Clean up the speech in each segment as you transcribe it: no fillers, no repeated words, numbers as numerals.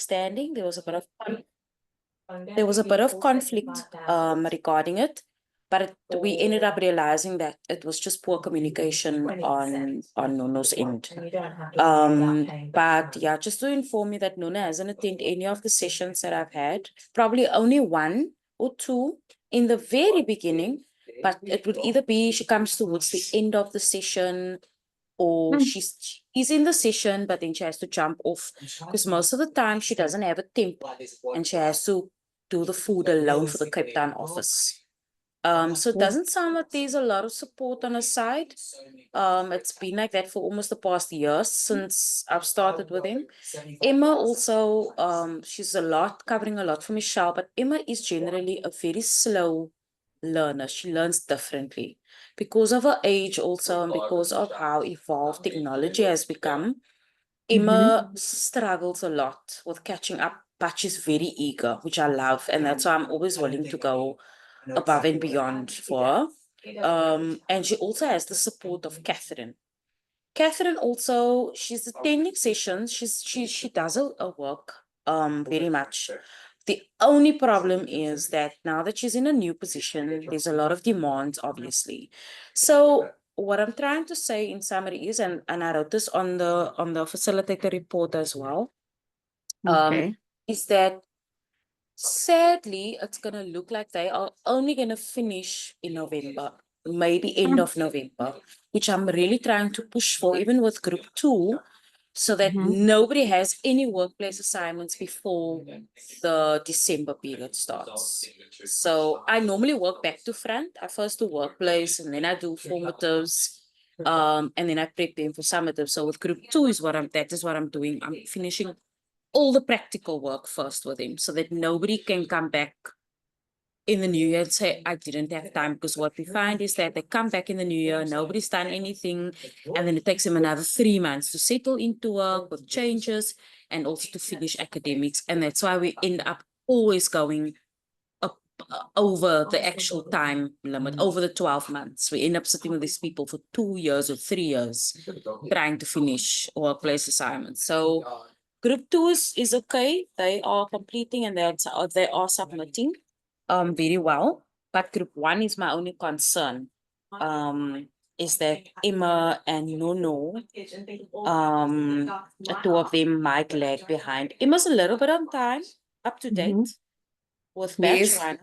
misunderstanding. There was a bit of conflict regarding it, but we ended up realizing that it was just poor communication on Nuno's end. But yeah, just to inform you that Nuna hasn't attended any of the sessions that I've had, probably only one or two in the very beginning, but it would either be she comes towards the end of the session, or she's in the session, but then she has to jump off because most of the time she doesn't have a temp and she has to do the food alone for the Cape Town office. So it doesn't sound like there's a lot of support on her side. It's been like that for almost the past year since I've started with him. Emma also, she's covering a lot for Michelle, but Emma is generally a very slow learner. She learns differently because of her age also, and because of how evolved technology has become. Emma struggles a lot with catching up, but she's very eager, which I love. And that's why I'm always willing to go above and beyond for her. And she also has the support of Catherine. Catherine also, she's attending sessions. She does her work very much. The only problem is that now that she's in a new position, there's a lot of demands, obviously. So what I'm trying to say in summary is, and I wrote this on the facilitator report as well, is that sadly, it's going to look like they are only going to finish in November, maybe end of November, which I'm really trying to push for, even with group 2, so that nobody has any workplace assignments before the December period starts. So I normally work back to front. I first do workplace, and then I do formatives, and then I prep them for summatives. So with group 2 that is what I'm doing. I'm finishing all the practical work first with him so that nobody can come back in the new year and say, I didn't have time, because what we find is that they come back in the new year, nobody's done anything, and then it takes them another 3 months to settle into work with changes and also to finish academics. And that's why we end up always going up over the actual time limit, over the 12 months. We end up sitting with these people for 2 years or 3 years trying to finish workplace assignments. So group 2 is okay. They are completing and they are submitting very well. But group 1 is my only concern. Is that Emma and Nono, the 2 of them might lag behind. Emma's a little bit on time, up to date with batch 1,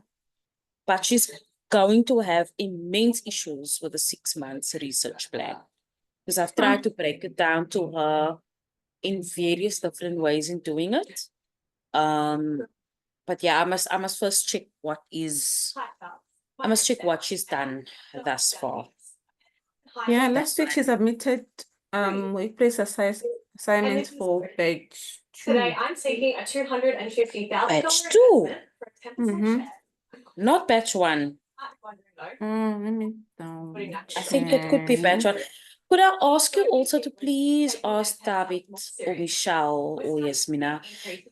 but she's going to have immense issues with the 6 months research plan, because I've tried to break it down to her in various different ways in doing it. But yeah, I must first check what she's done thus far. Yeah, last week she submitted workplace assignments for batch 2. Today I'm seeking a $250,000 Batch 2. Not batch 1. Let me I think it could be batch 1. Could I ask you also to please ask David or Michelle or Yasmina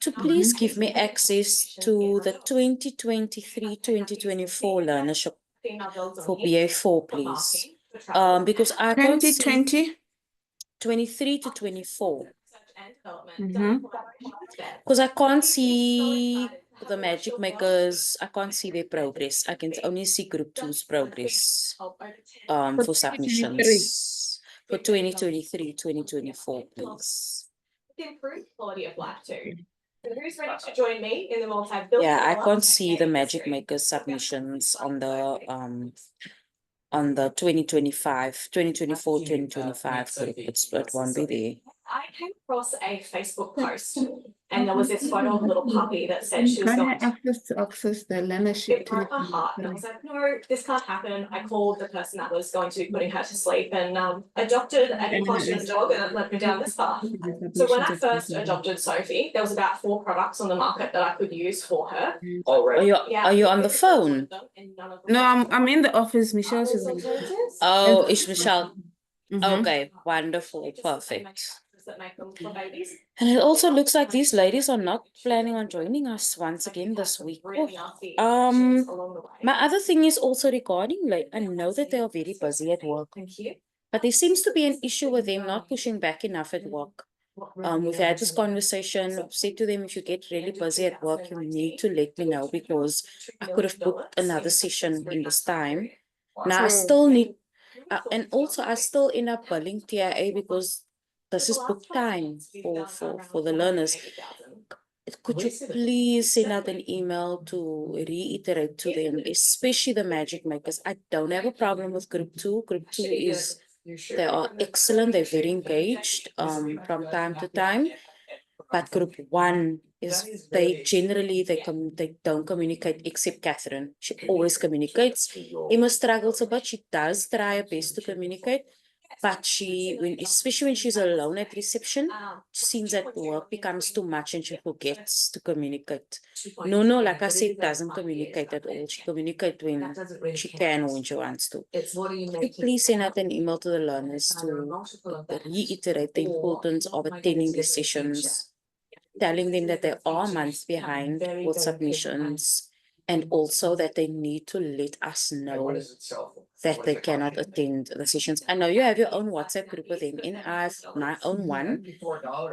to please give me access to the 2023-2024 learnership for BA4, please? Because I can't see 2020? 23 to 24. Because I can't see the magic makers, I can't see their progress. I can only see group 2's progress for submissions. For 2023, 2024, please. Improved quality of life too. So who's ready to join me in the multi-billion? Yeah, I can't see the magic makers submissions on the 2025, 2024, 2025 group. It won't be there. I came across a Facebook post and there was this photo of a little puppy that said she was going to access the learnership. It broke my heart. And I was like, no, this can't happen. I called the person that was going to be putting her to sleep and adopted an equestrian dog, and it led me down this path. So when I first adopted Sophie, there was about 4 products on the market that I could use for her. Are you on the phone? No, I'm in the office. Michelle is in the office. Oh, it's Michelle. Okay, wonderful, perfect. And it also looks like these ladies are not planning on joining us once again this week. My other thing is also regarding, like, I know that they are very busy at work, but there seems to be an issue with them not pushing back enough at work. We've had this conversation. I've said to them, if you get really busy at work, you need to let me know because I could have booked another session in this time. Now I True. still need, and also I still end up billing TIA because this is book time for the learners. Could you please send out an email to reiterate to them, especially the magic makers? I don't have a problem with group 2. Group 2 is, they are excellent, they're very engaged from time to time. But group 1 is, they generally they don't communicate except Catherine. She always communicates. Emma struggles a bit. She does try her best to communicate, but especially when she's alone at reception, seems that work becomes too much and she forgets to communicate. No, like I said, doesn't communicate at all. She communicates when she can or when she wants to. Could you please send out an email to the learners to reiterate the importance of attending these sessions, telling them that they are months behind with submissions, and also that they need to let us know that they cannot attend the sessions. I know you have your own WhatsApp group with them, and I have my own one.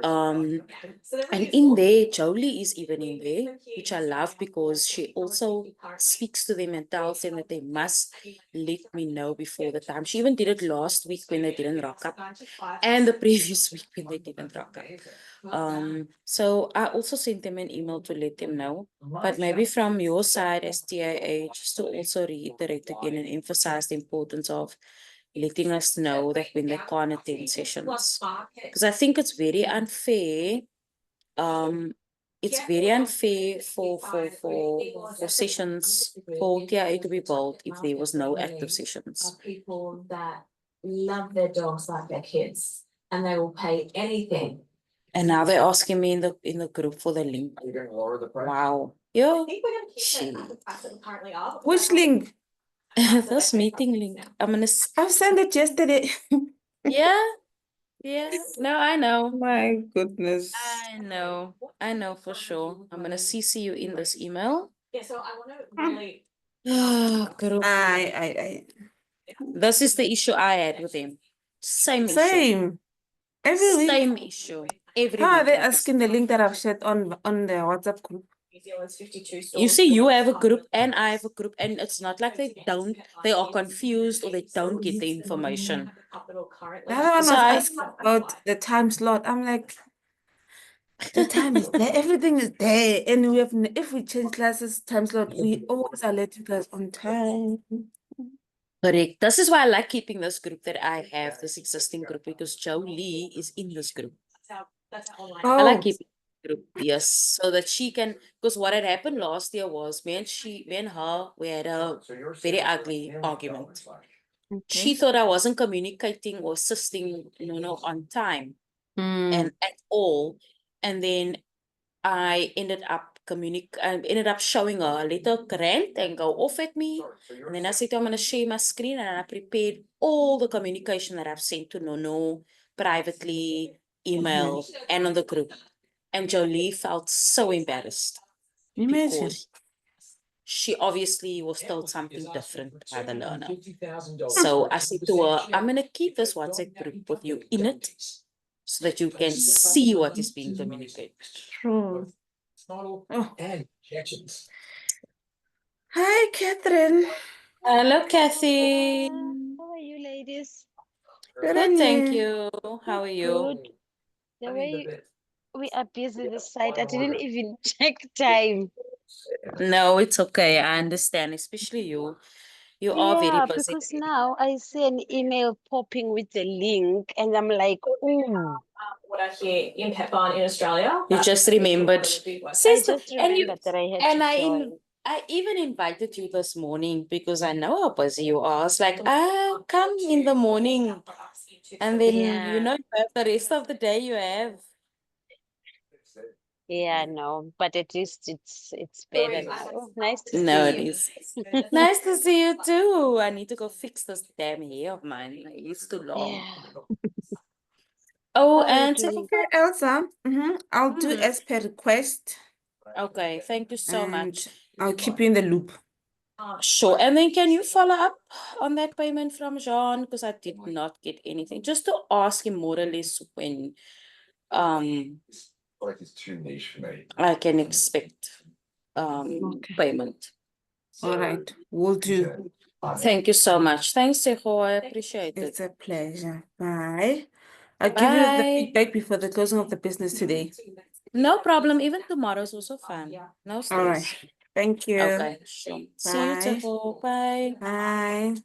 And in there, Jolie is even in there, which I love because she also speaks to them and tells them that they must let me know before the time. She even did it last week when they didn't rock up, and the previous week when they didn't rock up. So I also sent them an email to let them know, but maybe from your side as TIA, just to also reiterate again and emphasize the importance of letting us know that when they can't attend sessions, because I think it's very unfair. It's very unfair for sessions for TIA to be billed if there was no active sessions. People that love their dogs like their kids and they will pay anything. And now they're asking me in the group for the link. Are you gonna lower the price? Wow. I Yeah. think we're gonna keep it at the price that we currently are. Which link? This meeting link. I'm gonna. I've sent it yesterday. Yeah. Yeah. No, I know. My goodness. I know for sure. I'm gonna CC you in this email. Yeah, so I wanna really. Group. I This is the issue I had with him. Same issue. same. Every week. Same issue. Every How are week they like this. asking the link that I've shared on the WhatsApp group? New Zealand's 52 stores. You see, you have a group and I have a group, and it's not like they are confused or they don't get the information. The other one was So asking about the time slot. I'm like, the time is there, everything is there, and we have if we change classes time slot, we always alert you guys on time. Correct. This is why I like keeping this group that I have, this existing group, because Jolie is in this group. That's our online. I like Oh. keeping the group, yes, so that she can, because what had happened last year was me and her, we had a very ugly argument. She thought I wasn't communicating or assisting, on time and at all. And then I ended up showing her a little rant and go off at me. And then I said, I'm going to share my screen, and I prepared all the communication that I've sent to Nono privately, email, and on the group. And Jolie felt so embarrassed Imagine. because she obviously was told something different by the learner. So I said to her, I'm going to keep this WhatsApp group with you in it so that you can see what is being communicated. True. Model Oh. and injections. Hi, Catherine. Hello, Kathy. How are you, ladies? Good Good, on thank you. you. How are you? Good. The way we are busy this side, I didn't even check time. No, it's okay. I understand, especially you. You are very Yeah, busy. because now I see an email popping with the link, and I'm like, oh, What I hear in Pet Barn in Australia. You just remembered. I Sister, just remembered that I had and to join. I even invited you this morning because I know how busy you are. I was like, come in the morning. And then, Yeah. you have the rest of the day you have. Yeah, no, but at least it's better now. Oh, nice to No, see it you. is. Nice to see you too. I need to go fix this damn hair of mine. It's too long. Yeah. Oh, How are you and doing? Okay, Elsa. I'll do as per request, okay, thank you so and much. I'll keep you in the loop. Sure. And then can you follow up on that payment from Jean? Because I did not get anything. Just to ask him more or less Like it's too niche for me. I can expect Okay. payment. All right, will do. Thank you so much. Thanks, Seho. I appreciate it. It's a pleasure. Bye. I'll give you the Bye. feedback before the closing of the business today. No problem. Even tomorrow is also fine. No All stress. right. Thank you. Okay, sure. See you, Bye. Seho. Bye. Bye.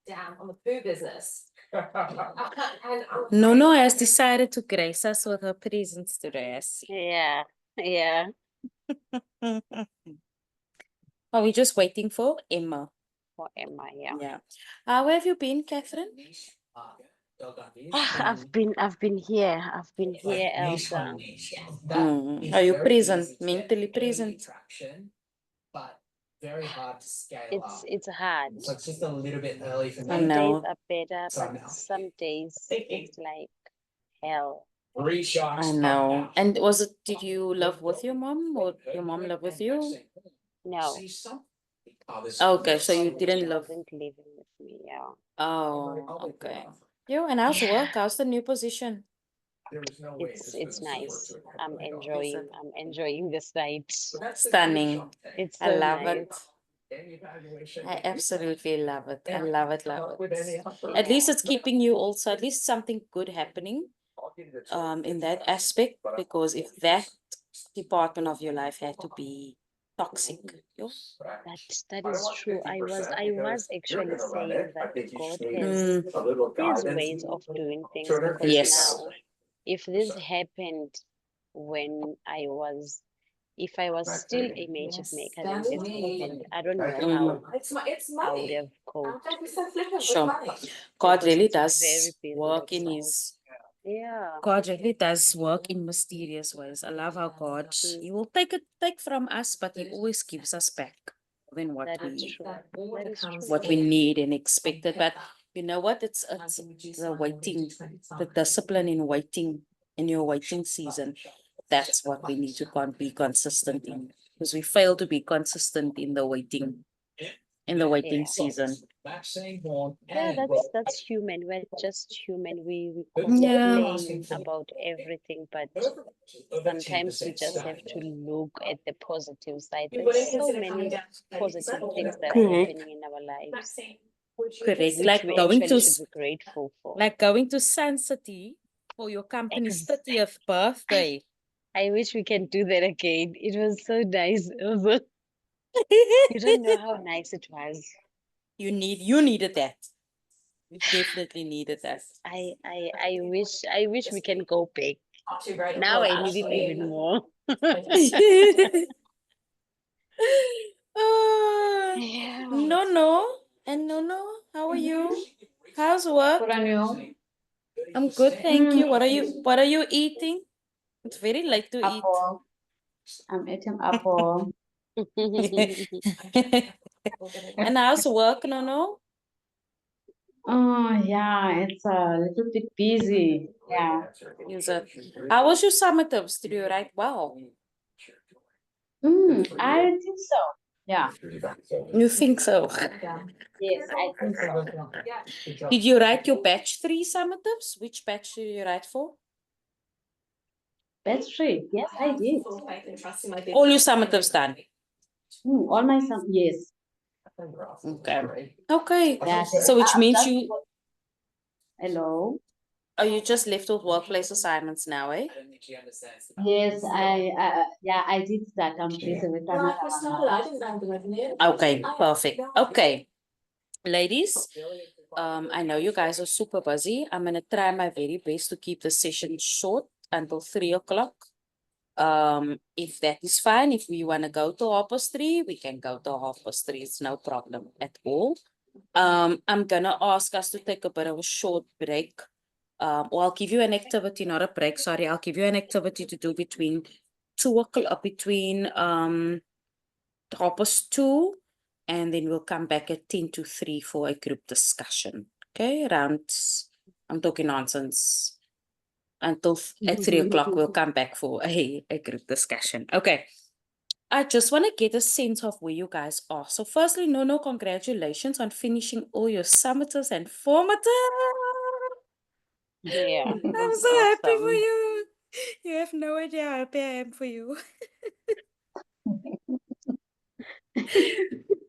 Down on the poo business. Nono has decided to grace us with her presence today. I see. Yeah, yeah. Are we just waiting for Emma? For Emma, yeah. Yeah. How have you been, Catherine? I've been here. I've been here, Elsa. Are you present? Mentally present? But very hard to scale up. It's hard. So it's just a little bit early for I Some me. days know. are better, So but now. some days it's like hell. 3 sharks. I know. And was it, did you live with your mom or your mom live with you? No, Okay, so you she didn't live. wasn't living with me. Yeah. Oh, okay. You, and how's work? How's the new position? It's nice. I'm it? enjoying the site. Stunning. It's I so love nice. it. I absolutely love it. I love it, love it. At Yeah. least it's keeping you also, at least something good happening in that aspect, because if that department of your life had to be toxic, yo, That is true. I was actually saying that God Mm. has ways of doing things, because Yes. now if this happened when if I was still a magic maker, then this happened. I don't know how It's I would money. have coped. Don't be so flippant with Sure. money. God Because really it's very does busy work in outside. his Yeah. God really does work in mysterious ways. I love how God He will take from us, but He always gives us back more than what That is we true. That is true. what we need and expected. But you know what? It's the waiting, the discipline in waiting in your waiting season. That's what we need to be consistent in, because we fail to be consistent in the waiting Yeah. season. Yeah, that's human. We're just human. We Yeah. complain about everything, but sometimes we just have to look at the positive side. There's so many positive things that are Correct. happening in our lives, Correct. which Like we going actually to should be grateful for. like going to Sun City for your company's 30th birthday. I wish we can do that again. It was so nice. Also, you don't know how nice it was. You needed that. You definitely needed that. I wish we can go back. Not too great. Now Well, I need it actually, even more. Ah, Yeah. no. And no. How are you? How's work? Good on you. I'm good, thank you. What are you eating? It's very late to eat. Apple. I'm eating apple. And how's work, no? Oh, yeah, it's a little bit busy. Yeah. How was your summatives? Did you write well? I think so. Yeah. You think so? Yes, I think so. Did you write your batch 3 summatives? Which batch did you write for? Batch 3. Yes, I did. All your summatives done. All my son. Yes. Okay. Yeah. So which means you Hello. are you just left with workplace assignments now, eh? Yes, I did that. I'm busy with another one now. Okay, perfect. Okay. Ladies, I know you guys are super busy. I'm gonna try my very best to keep the session short until 3 o'clock. If that is fine, if we want to go to 3:30, we can go to 3:30. It's no problem at all. I'm gonna ask us to take a bit of a short break. Or I'll give you an activity, not a break, sorry. I'll give you an activity to do between 2 o'clock, between 2:30, and then we'll come back at 10 to 3 for a group discussion. Okay, I'm talking nonsense. Until at 3 o'clock, we'll come back for a group discussion. Okay. I just want to get a sense of where you guys are. So firstly, no, congratulations on finishing all your summatives and formatives. Yeah. I'm so happy for Awesome. you. You have no idea how happy I am for you.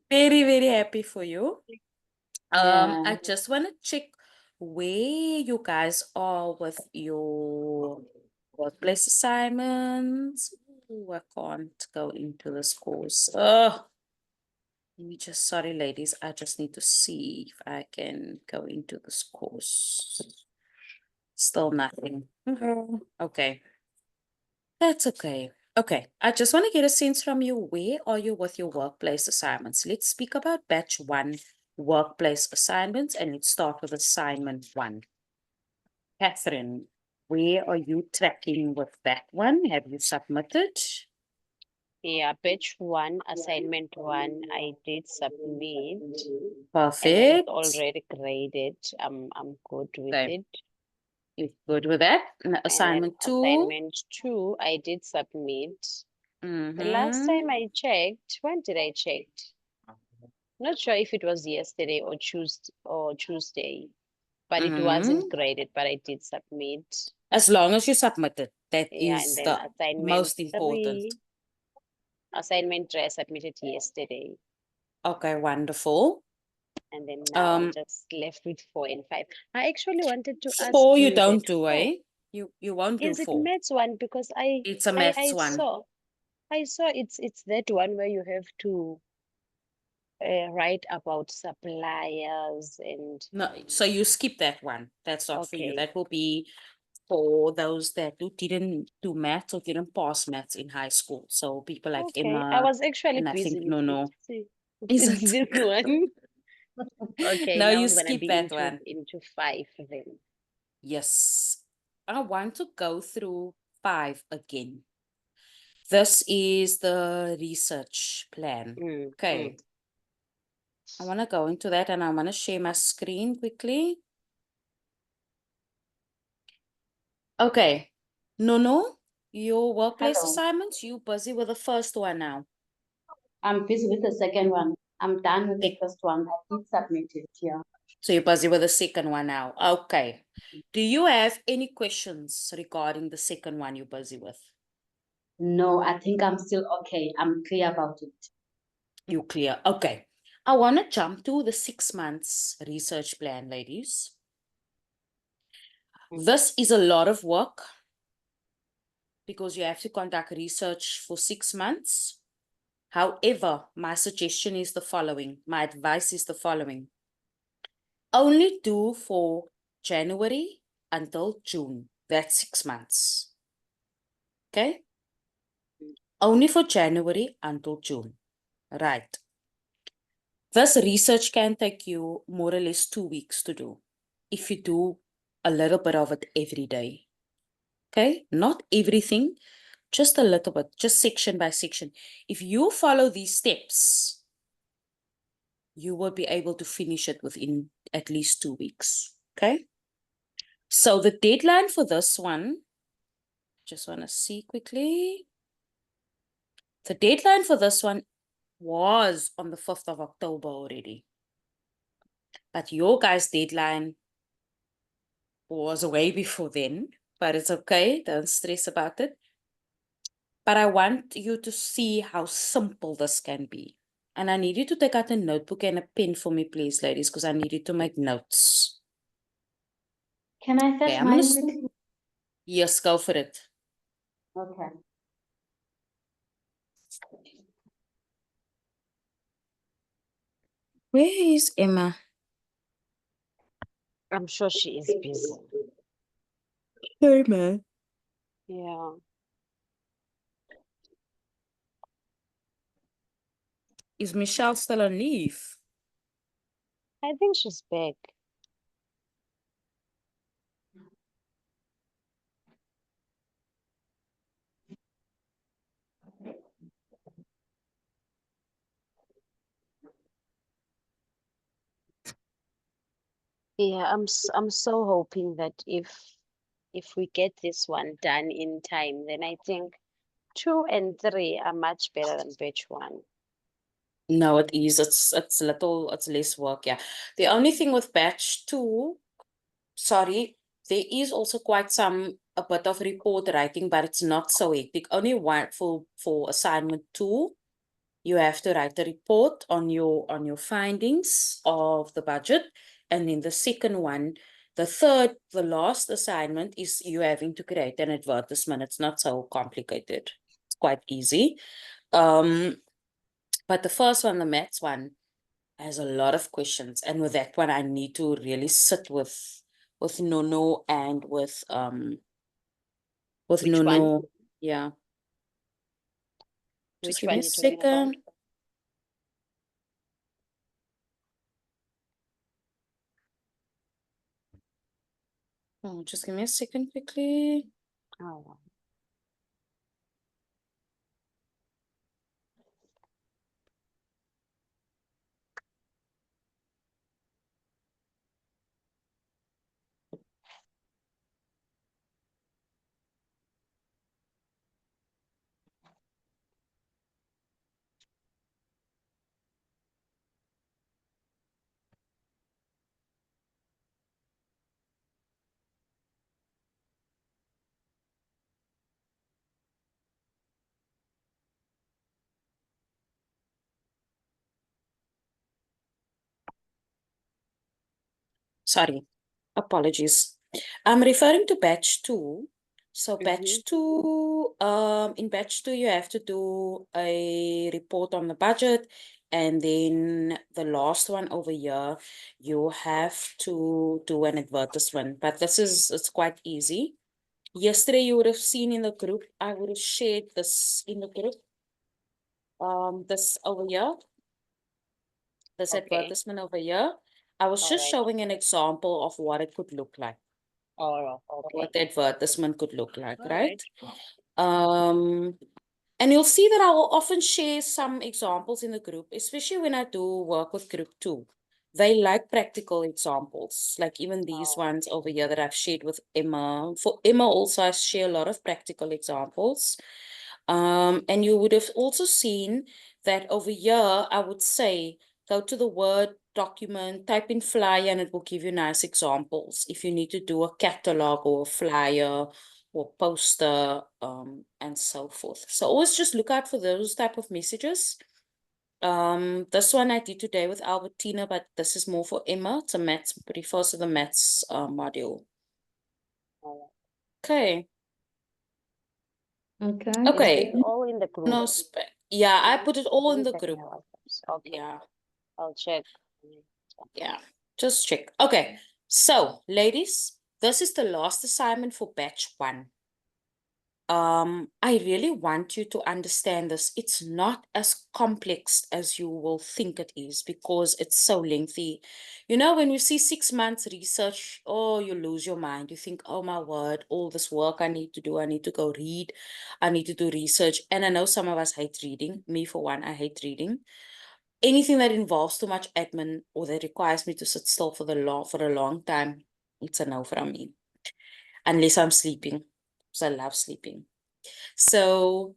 Very, very happy for you. Yeah. I just want to check where you guys are with your workplace assignments. Ooh, I can't go into this course. Oh, let me just, sorry, ladies, I just need to see if I can go into this course. Still nothing. Okay, that's okay. Okay, I just want to get a sense from you. Where are you with your workplace assignments? Let's speak about batch 1 workplace assignments, and let's start with assignment 1. Catherine, where are you tracking with that one? Have you submitted? Yeah, batch 1, assignment 1, I did submit and it's Perfect. already graded. I'm good with Okay. it. You're good with that. And And then assignment 2. assignment 2, I did submit. The last time I checked, when did I check? Not sure if it was yesterday or Tuesday, but it wasn't graded, but I did submit. As long as you submitted, that Yeah, is and then the assignment most important. 3, assignment 3 I submitted yesterday. Okay, wonderful. And then now I'm Um, just left with 4 and 5. I actually wanted to ask 4 you you don't that do, 4, eh? You won't do is it 4. maths one? Because It's a maths one. I saw it's that one where you have to write about suppliers and No, so you skip that one. That's not for you. okay. That will be for those that didn't do maths or didn't pass maths in high school. So people like Okay, I Emma was actually and I busy think with it. no. See, Is it's it? this one. Okay, No, now you I'm gonna skip be that one. into 5 then. Yes. I want to go through 5 again. This is the research plan. Okay. I want to go into that and I want to share my screen quickly. Okay. No, your workplace Hello. assignments, you busy with the first one now. I'm busy with the second one. I'm done with the Okay. first one. I did submit it, yeah. So you're busy with the second one now. Okay. Do you have any questions regarding the second one you're busy with? No, I think I'm still okay. I'm clear about it. You clear? Okay. I want to jump to the 6 months research plan, ladies. This is a lot of work because you have to conduct research for 6 months. However, my suggestion is the following. My advice is the following. Only do for January until June. That's 6 months. Okay? Only for January until June. Right. This research can take you more or less 2 weeks to do if you do a little bit of it every day. Okay? Not everything, just a little bit, just section by section. If you follow these steps, you will be able to finish it within at least 2 weeks. Okay? So the deadline for this one, just want to see quickly. The deadline for this one was on the 5th of October already. But your guys' deadline was way before then, but it's okay. Don't stress about it. But I want you to see how simple this can be. And I need you to take out a notebook and a pen for me, please, ladies, because I need you to make notes. Can I Okay, fetch I'm going mine to... quickly? Yes, go for it. Okay. Where is Emma? I'm sure she is busy. Hey, man. Yeah. Is Michelle still on leave? I think she's back. Yeah, I'm so hoping that if we get this one done in time, then I think 2 and 3 are much better than batch 1. No, it is. It's less work, yeah. The only thing with batch 2, sorry, there is also a bit of report writing, but it's not so hectic. Only one for assignment 2, you have to write a report on your findings of the budget. And then the second one, the last assignment is you having to create an advertisement. It's not so complicated. It's quite easy. But the first one, the maths one, has a lot of questions. And with that one, I need to really sit with Nono and with Which Nono. one? Yeah. Just Which give me one a you talking about? second. Just give me a second quickly. Oh, Sorry, apologies. I'm referring to batch 2. So batch 2, in batch 2, you have to do a report on the budget. And then the last one over here, you have to do an advertisement. But it's quite easy. Yesterday, you would have seen in the group, I would have shared this in the group. This over here, this okay. advertisement over here. I was All just right. showing an example of what it could look like, Oh, what okay. the advertisement could look like, All right? right. And you'll see that I will often share some examples in the group, especially when I do work with group 2. They like practical examples, like even these Oh, ones over here that I've shared with Emma. For Emma also, I share a lot of practical examples. And you would have also seen that over here, I would say, go to the Word document, type in flyer, and it will give you nice examples. If you need to do a catalog or a flyer or poster, and so forth. So always just look out for those type of messages. This one I did today with Albertina, but this is more for Emma. It's a maths, refers to the maths module. all right. Okay. Okay. Is Okay. this all in the group? No spec. Yeah, I put it all in Let me the check group. my WhatsApps. Okay, Yeah. I'll check. Yeah. Just check. Okay. So, ladies, this is the last assignment for batch 1. I really want you to understand this. It's not as complex as you will think it is because it's so lengthy. You know, when you see 6 months research, oh, you lose your mind. You think, oh my word, all this work I need to do, I need to go read, I need to do research. And I know some of us hate reading. Me, for one, I hate reading. Anything that involves too much admin or that requires me to sit still for a long time, it's a no from me. Unless I'm sleeping, because I love sleeping. So,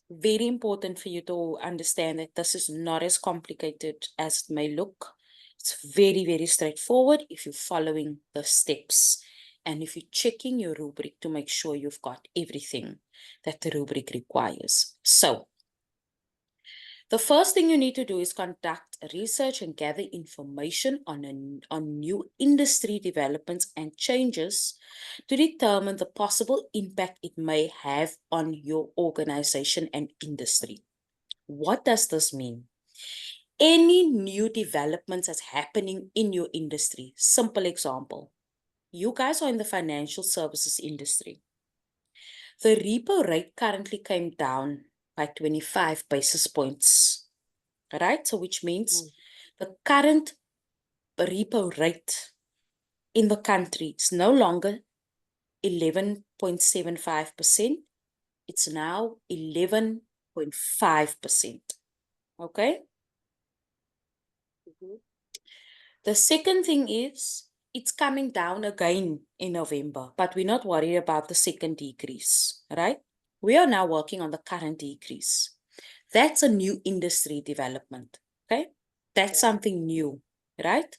very important for you to understand that this is not as complicated as it may look. It's very, very straightforward if you're following the steps and if you're checking your rubric to make sure you've got everything that the rubric requires. So, the first thing you need to do is conduct research and gather information on new industry developments and changes to determine the possible impact it may have on your organization and industry. What does this mean? Any new developments that's happening in your industry. Simple example. You guys are in the financial services industry. The repo rate currently came down by 25 basis points. Right? So which means the current repo rate in the country is no longer 11.75%. It's now 11.5%. Okay? The second thing is it's coming down again in November, but we're not worried about the second decrease, right? We are now working on the current decrease. That's a new industry development, okay? That's something new, right?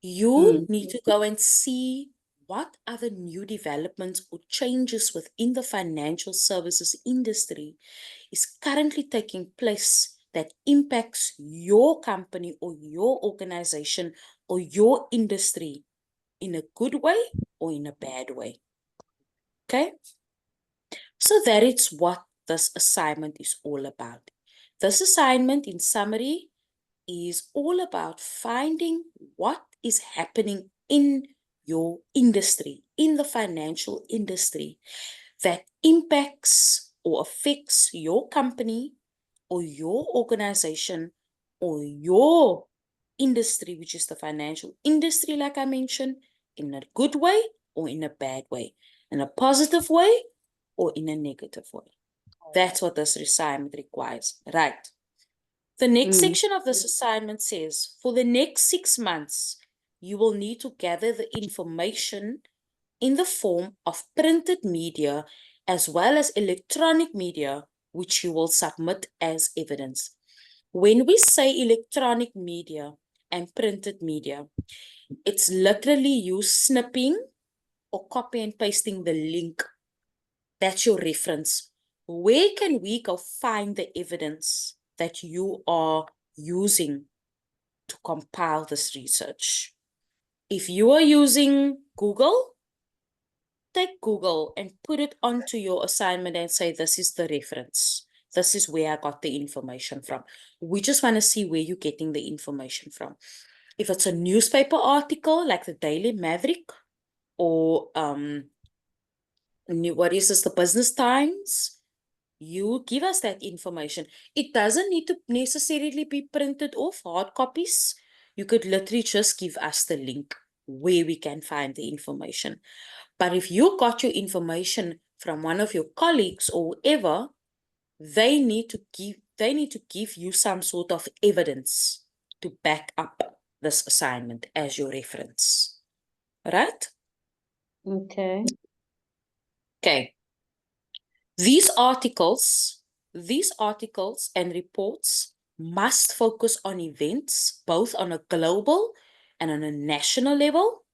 You need to go and see what other new developments or changes within the financial services industry is currently taking place that impacts your company or your organization or your industry in a good way or in a bad way. Okay? So that is what this assignment is all about. This assignment, in summary, is all about finding what is happening in your industry, in the financial industry, that impacts or affects your company or your organization or your industry, which is the financial industry, like I mentioned, in a good way or in a bad way, in a positive way or in a negative way. That's what this assignment requires, right? The next section of this assignment says, for the next 6 months, you will need to gather the information in the form of printed media as well as electronic media, which you will submit as evidence. When we say electronic media and printed media, it's literally you snipping or copy and pasting the link. That's your reference. Where can we go find the evidence that you are using to compile this research? If you are using Google, take Google and put it onto your assignment and say, this is the reference. This is where I got the information from. We just want to see where you're getting the information from. If it's a newspaper article like the Daily Maverick or what is this, the Business Times, you give us that information. It doesn't need to necessarily be printed off, hard copies. You could literally just give us the link where we can find the information. But if you got your information from one of your colleagues or whoever, they need to give you some sort of evidence to back up this assignment as your reference. Right? Okay. Okay. These articles and reports must focus on events both on a global and on a national level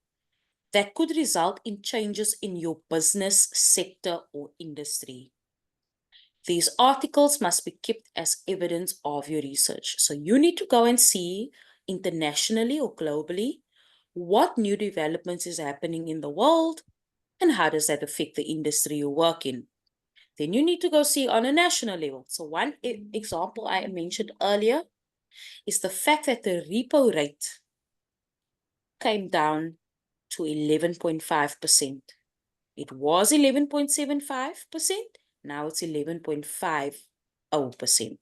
that could result in changes in your business sector or industry. These articles must be kept as evidence of your research. So you need to go and see internationally or globally what new developments is happening in the world and how does that affect the industry you work in. Then you need to go see on a national level. So one example I mentioned earlier is the fact that the repo rate came down to 11.5%. It was 11.75%. Now it's 11.50%.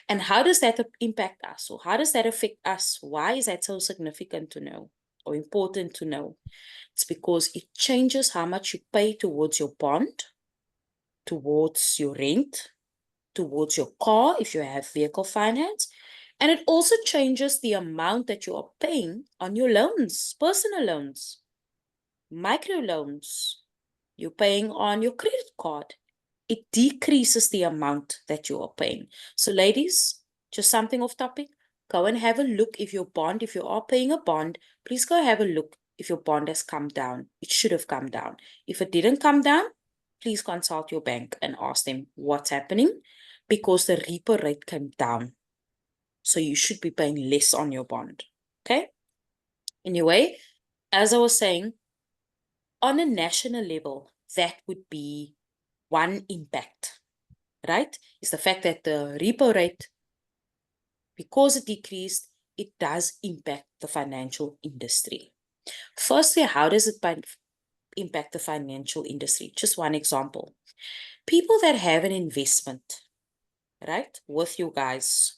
And how does that impact us? Or how does that affect us? Why is that so significant to know or important to know? It's because it changes how much you pay towards your bond, towards your rent, towards your car if you have vehicle finance. And it also changes the amount that you are paying on your loans, personal loans, micro loans, you're paying on your credit card. It decreases the amount that you are paying. So ladies, just something off topic, go and have a look if you are paying a bond, please go have a look if your bond has come down. It should have come down. If it didn't come down, please consult your bank and ask them what's happening because the repo rate came down. So you should be paying less on your bond. Okay? Anyway, as I was saying, on a national level, that would be one impact, right? Is the fact that the repo rate, because it decreased, it does impact the financial industry. Firstly, how does it impact the financial industry? Just one example. People that have an investment, right, with you guys,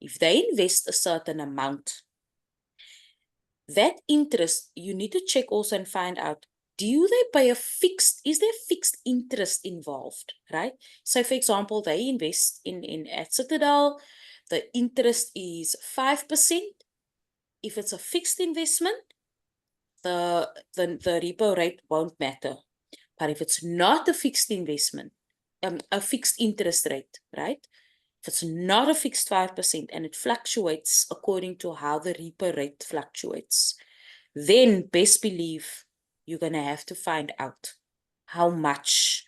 if they invest a certain amount, that interest, you need to check also and find out, do they pay is there fixed interest involved, right? So for example, they invest at Citadel, the interest is 5%. If it's a fixed investment, the repo rate won't matter. But if it's not a fixed investment, a fixed interest rate, right? If it's not a fixed 5% and it fluctuates according to how the repo rate fluctuates, then best believe you're going to have to find out how much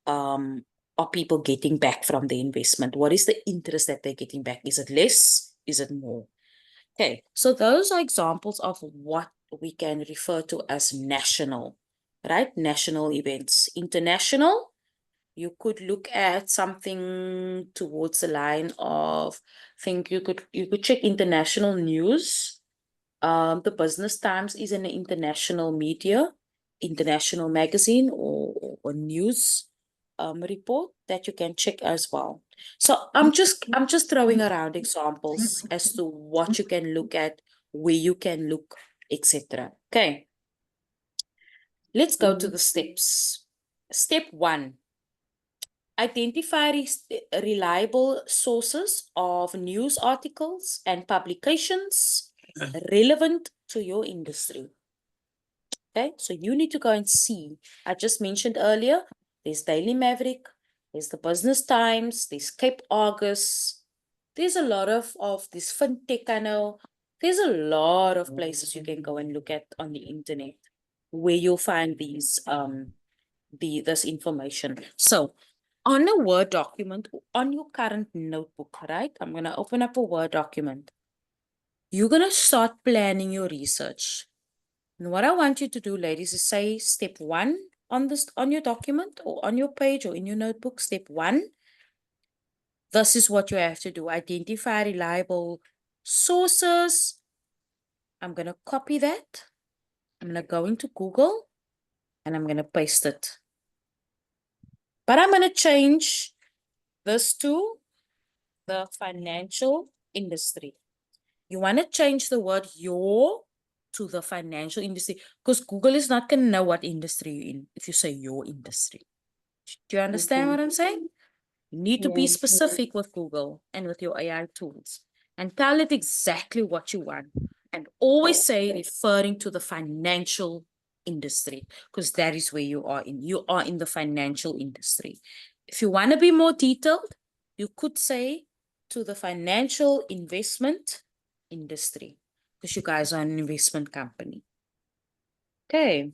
are people getting back from the investment? What is the interest that they're getting back? Is it less? Is it more? Okay, so those are examples of what we can refer to as national, right? National events. International, you could look at something towards the line of, you could check international news. The Business Times is an international media, international magazine or news report that you can check as well. So I'm just throwing around examples as to what you can look at, where you can look, etc. Okay. Let's go to the steps. Step 1. Identify reliable sources of news articles and publications relevant to your industry. Okay, so you need to go and see. I just mentioned earlier, there's Daily Maverick, there's the Business Times, there's Cape Argus. There's a lot of this fintech, I know. There's a lot of places you can go and look at on the internet where you'll find these this information. So on a Word document, on your current notebook, right? I'm going to open up a Word document. You're going to start planning your research. And what I want you to do, ladies, is say step 1 on your document or on your page or in your notebook. Step 1, this is what you have to do. Identify reliable sources. I'm going to copy that. I'm going to go into Google and I'm going to paste it. But I'm going to change this to the financial industry. You want to change the word your to the financial industry because Google is not going to know what industry you're in if you say your industry. Do you understand what I'm saying? You need to be specific with Google and with your AI tools and tell it exactly what you want. And always say referring to the financial industry because that is where you are in. You are in the financial industry. If you want to be more detailed, you could say to the financial investment industry because you guys are an investment company. Okay.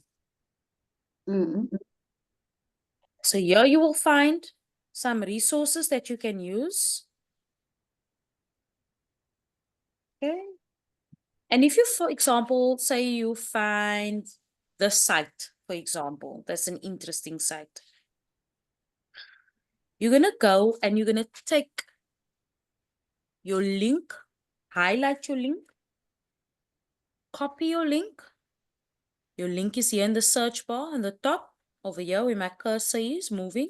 So here you will find some resources that you can use. Okay. And if you, for example, say you find the site, for example, that's an interesting site. You're going to go and you're going to take your link, highlight your link, copy your link. Your link is here in the search bar on the top over here where my cursor is moving.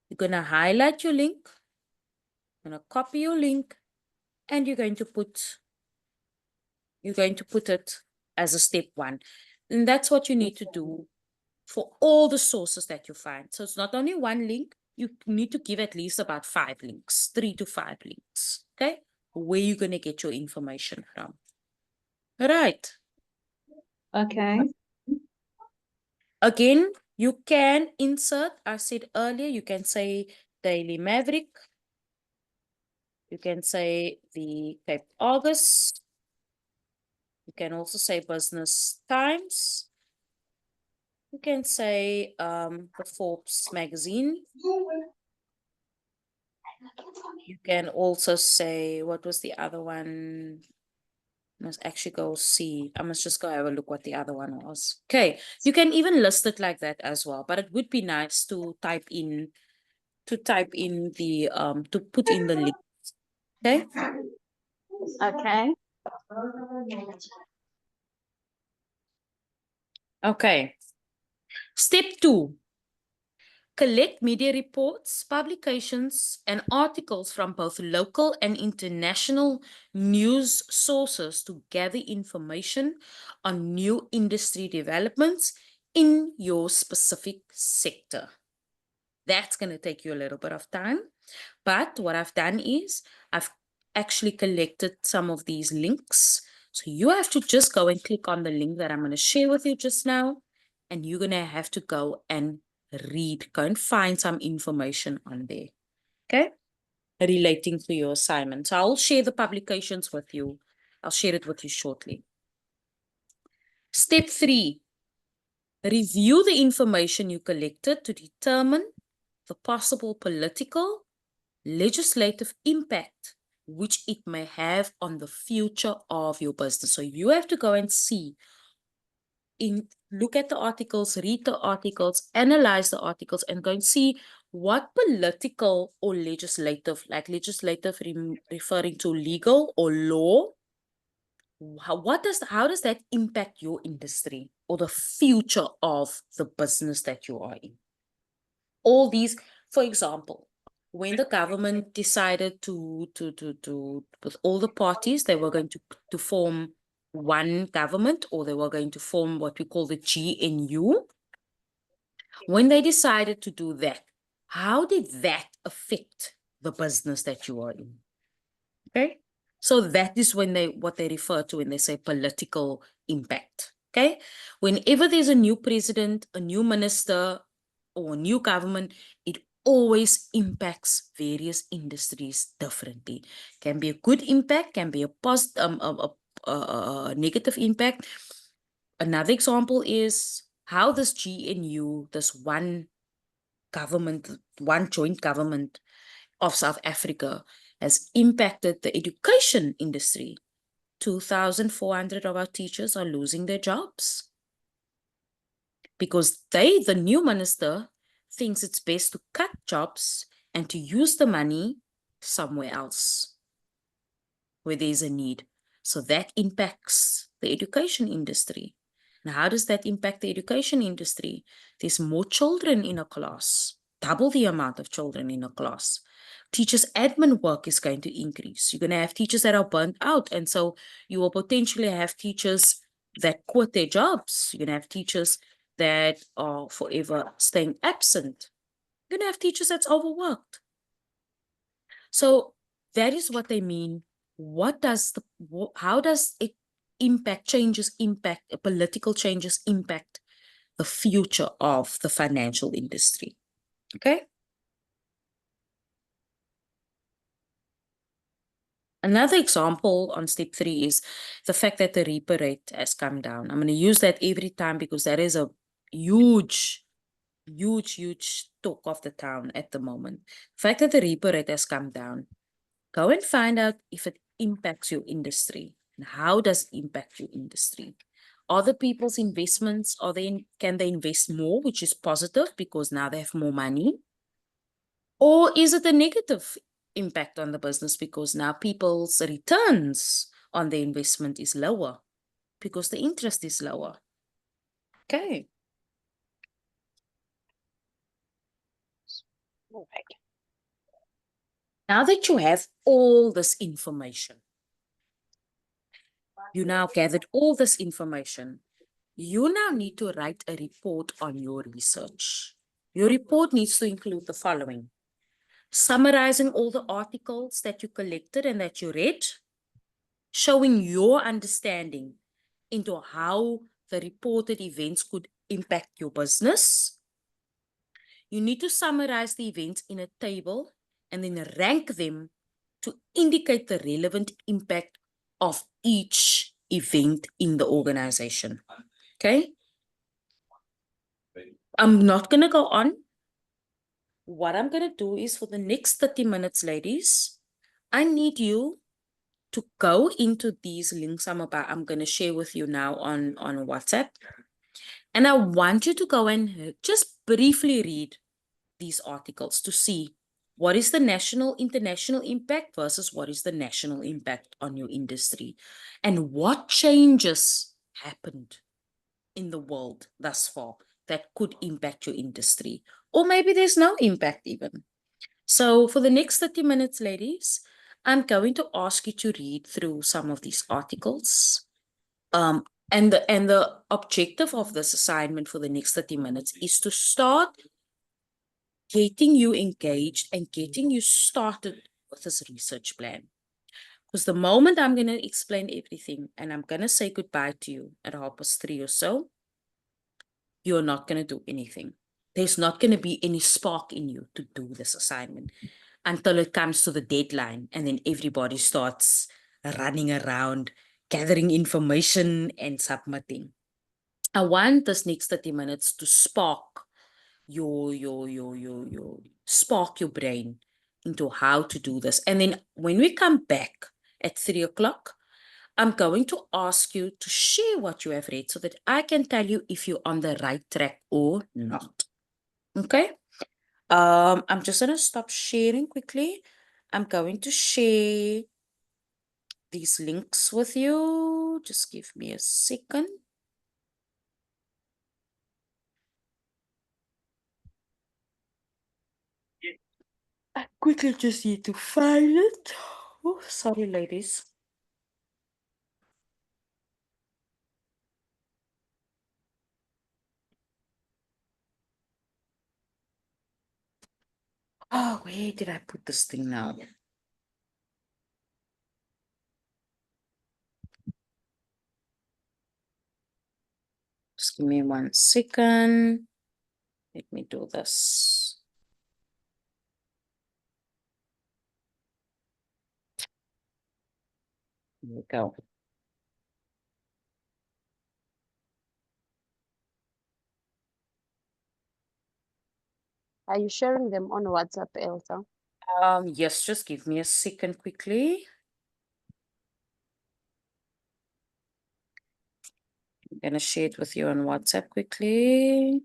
You're going to highlight your link, you're going to copy your link, and you're going to put it as a step 1. And that's what you need to do for all the sources that you find. So it's not only one link, you need to give at least about 5 links, 3 to 5 links, okay? Where you're going to get your information from. All right. Okay. Again, you can insert, I said earlier, you can say Daily Maverick. You can say the Cape Argus. You can also say Business Times. You can say the Forbes magazine. You can also say, what was the other one? I must actually go see. I must just go have a look what the other one was. Okay, you can even list it like that as well. But it would be nice to type in to put in the link. Okay. Okay. Okay. Step 2. Collect media reports, publications, and articles from both local and international news sources to gather information on new industry developments in your specific sector. That's going to take you a little bit of time. But what I've done is I've actually collected some of these links. So you have to just go and click on the link that I'm going to share with you just now. And you're going to have to go and go and find some information on there. Okay? Relating to your assignment. So I'll share the publications with you. I'll share it with you shortly. Step 3, review the information you collected to determine the possible political, legislative impact which it may have on the future of your business. So you have to go and see, look at the articles, read the articles, analyze the articles, and go and see what political or legislative, like legislative referring to legal or law, how does that impact your industry or the future of the business that you are in? All these, for example, when the government decided with all the parties, they were going to form one government, or they were going to form what we call the GNU. When they decided to do that, how did that affect the business that you are in? Okay. So that is what they refer to when they say political impact. Okay. Whenever there's a new president, a new minister, or a new government, it always impacts various industries differently. Can be a good impact, can be a positive, a negative impact. Another example is how this GNU, this one government, one joint government of South Africa, has impacted the education industry. 2,400 of our teachers are losing their jobs because the new minister, thinks it's best to cut jobs and to use the money somewhere else where there's a need. So that impacts the education industry. Now, how does that impact the education industry? There's more children in a class, double the amount of children in a class. Teachers' admin work is going to increase. You're going to have teachers that are burnt out. And so you will potentially have teachers that quit their jobs. You're going to have teachers that are forever staying absent. You're going to have teachers that's overworked. So that is what they mean. How does it political changes impact the future of the financial industry? Okay. Another example on step 3 is the fact that the repo rate has come down. I'm going to use that every time because that is a huge talk of the town at the moment. The fact that the repo rate has come down. Go and find out if it impacts your industry. And how does it impact your industry? Are the people's investments, can they invest more, which is positive because now they have more money? Or is it a negative impact on the business because now people's returns on the investment is lower because the interest is lower? Okay. All right. Now that you have all this information, you now gathered all this information, you now need to write a report on your research. Your report needs to include the following: summarizing all the articles that you collected and that you read, showing your understanding into how the reported events could impact your business. You need to summarize the events in a table and then rank them to indicate the relevant impact of each event in the organization. Okay? I'm not going to go on. What I'm going to do is for the next 30 minutes, ladies, I need you to go into these links I'm going to share with you now on WhatsApp. And I want you to go and just briefly read these articles to see what is the international impact versus what is the national impact on your industry, and what changes happened in the world thus far that could impact your industry. Or maybe there's no impact even. So for the next 30 minutes, ladies, I'm going to ask you to read through some of these articles. And the objective of this assignment for the next 30 minutes is to start getting you engaged and getting you started with this research plan. Because the moment I'm going to explain everything and I'm going to say goodbye to you at 3:30 or so, you're not going to do anything. There's not going to be any spark in you to do this assignment until it comes to the deadline, and then everybody starts running around, gathering information and submitting. I want this next 30 minutes to spark spark your brain into how to do this. And then when we come back at 3 o'clock, I'm going to ask you to share what you have read so that I can tell you if you're on the right track or not. Okay? I'm just going to stop sharing quickly. I'm going to share these links with you. Just give me a second. I quickly just need to find it. Oh, sorry, ladies. Oh, where did I put this thing now? Just give me 1 second. Let me do this. Here we go. Are you sharing them on WhatsApp, Elsa? Yes, just give me a second quickly. I'm gonna share it with you on WhatsApp quickly.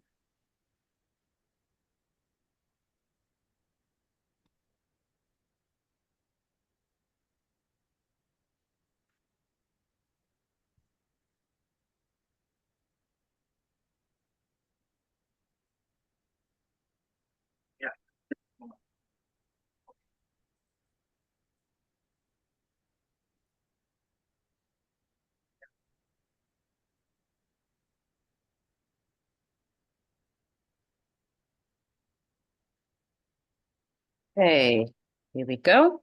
Okay, here we go.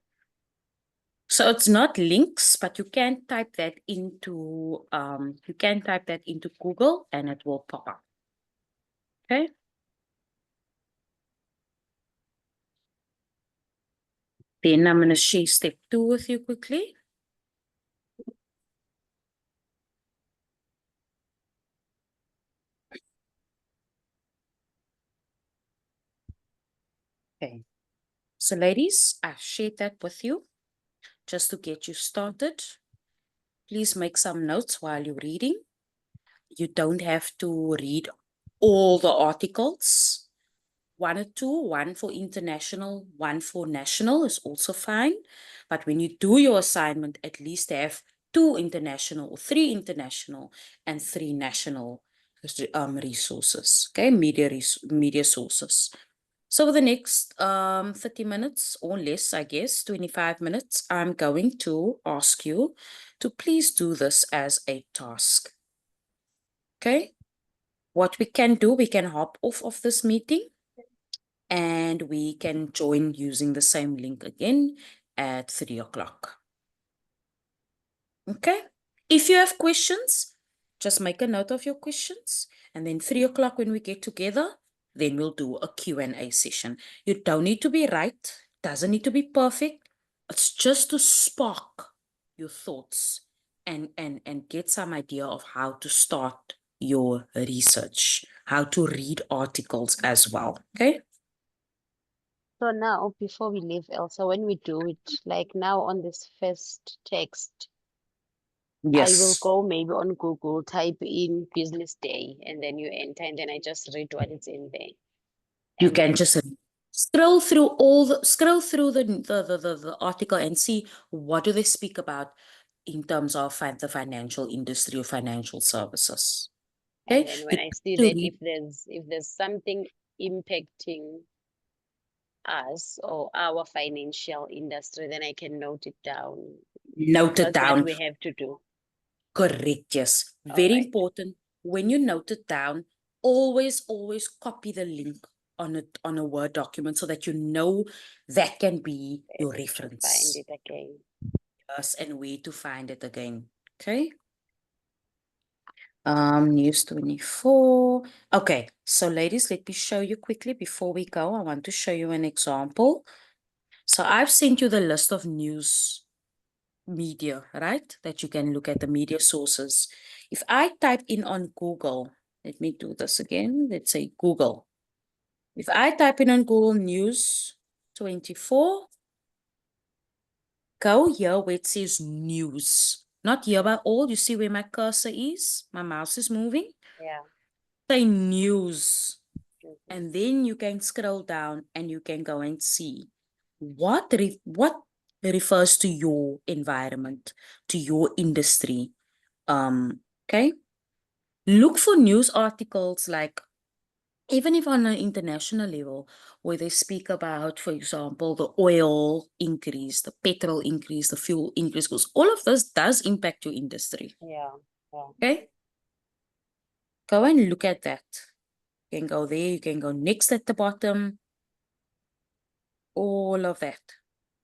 So it's not links, but you can type that into Google and it will pop up. Okay. Then I'm going to share step 2 with you quickly. Okay. So ladies, I've shared that with you just to get you started. Please make some notes while you're reading. You don't have to read all the articles. 1 or 2, 1 for international, 1 for national is also fine. But when you do your assignment, at least have 2 international or 3 international and 3 national resources, okay, media sources. So for the next 30 minutes or less, I guess, 25 minutes, I'm going to ask you to please do this as a task. Okay? What we can do, we can hop off of this meeting and we can join using the same link again at 3 o'clock. Okay? If you have questions, just make a note of your questions. And then 3 o'clock when we get together, then we'll do a Q&A session. You don't need to be right. Doesn't need to be perfect. It's just to spark your thoughts and get some idea of how to start your research, how to read articles as well. Okay? So now, before we leave, Elsa, when we do it, like now on this first text, I will Yes. go maybe on Google, type in business day, and then you enter, and then I just read what is in there. You And can then just scroll through the article and see what do they speak about in terms of the financial industry or financial services. and Okay, then you when I don't see have to that read, if there's something impacting us or our financial industry, then I can note it down. note it That's what down. we have to do. Correct, yes. All Very right. important. When you note it down, always copy the link on a Word document so that you know that can be your To reference. find it again. Yes, and where to find it again. Okay. News 24. Okay, so ladies, let me show you quickly before we go. I want to show you an example. So I've sent you the list of news media, right? That you can look at the media sources. If I type in on Google, Let me do this again. Let's say Google. If I type in on Google News 24, go here where it says news. Not here by all. You see where my cursor is? My mouse is moving. Yeah. Say news. Mhm. And then you can scroll down and you can go and see what refers to your environment, to your industry. Okay. Look for news articles like, even if on an international level, where they speak about, for example, the oil increase, the petrol increase, the fuel increase, because all of this does impact your industry. Yeah. Yeah. Okay. Go and look at that. You can go there, you can go next at the bottom, all of that.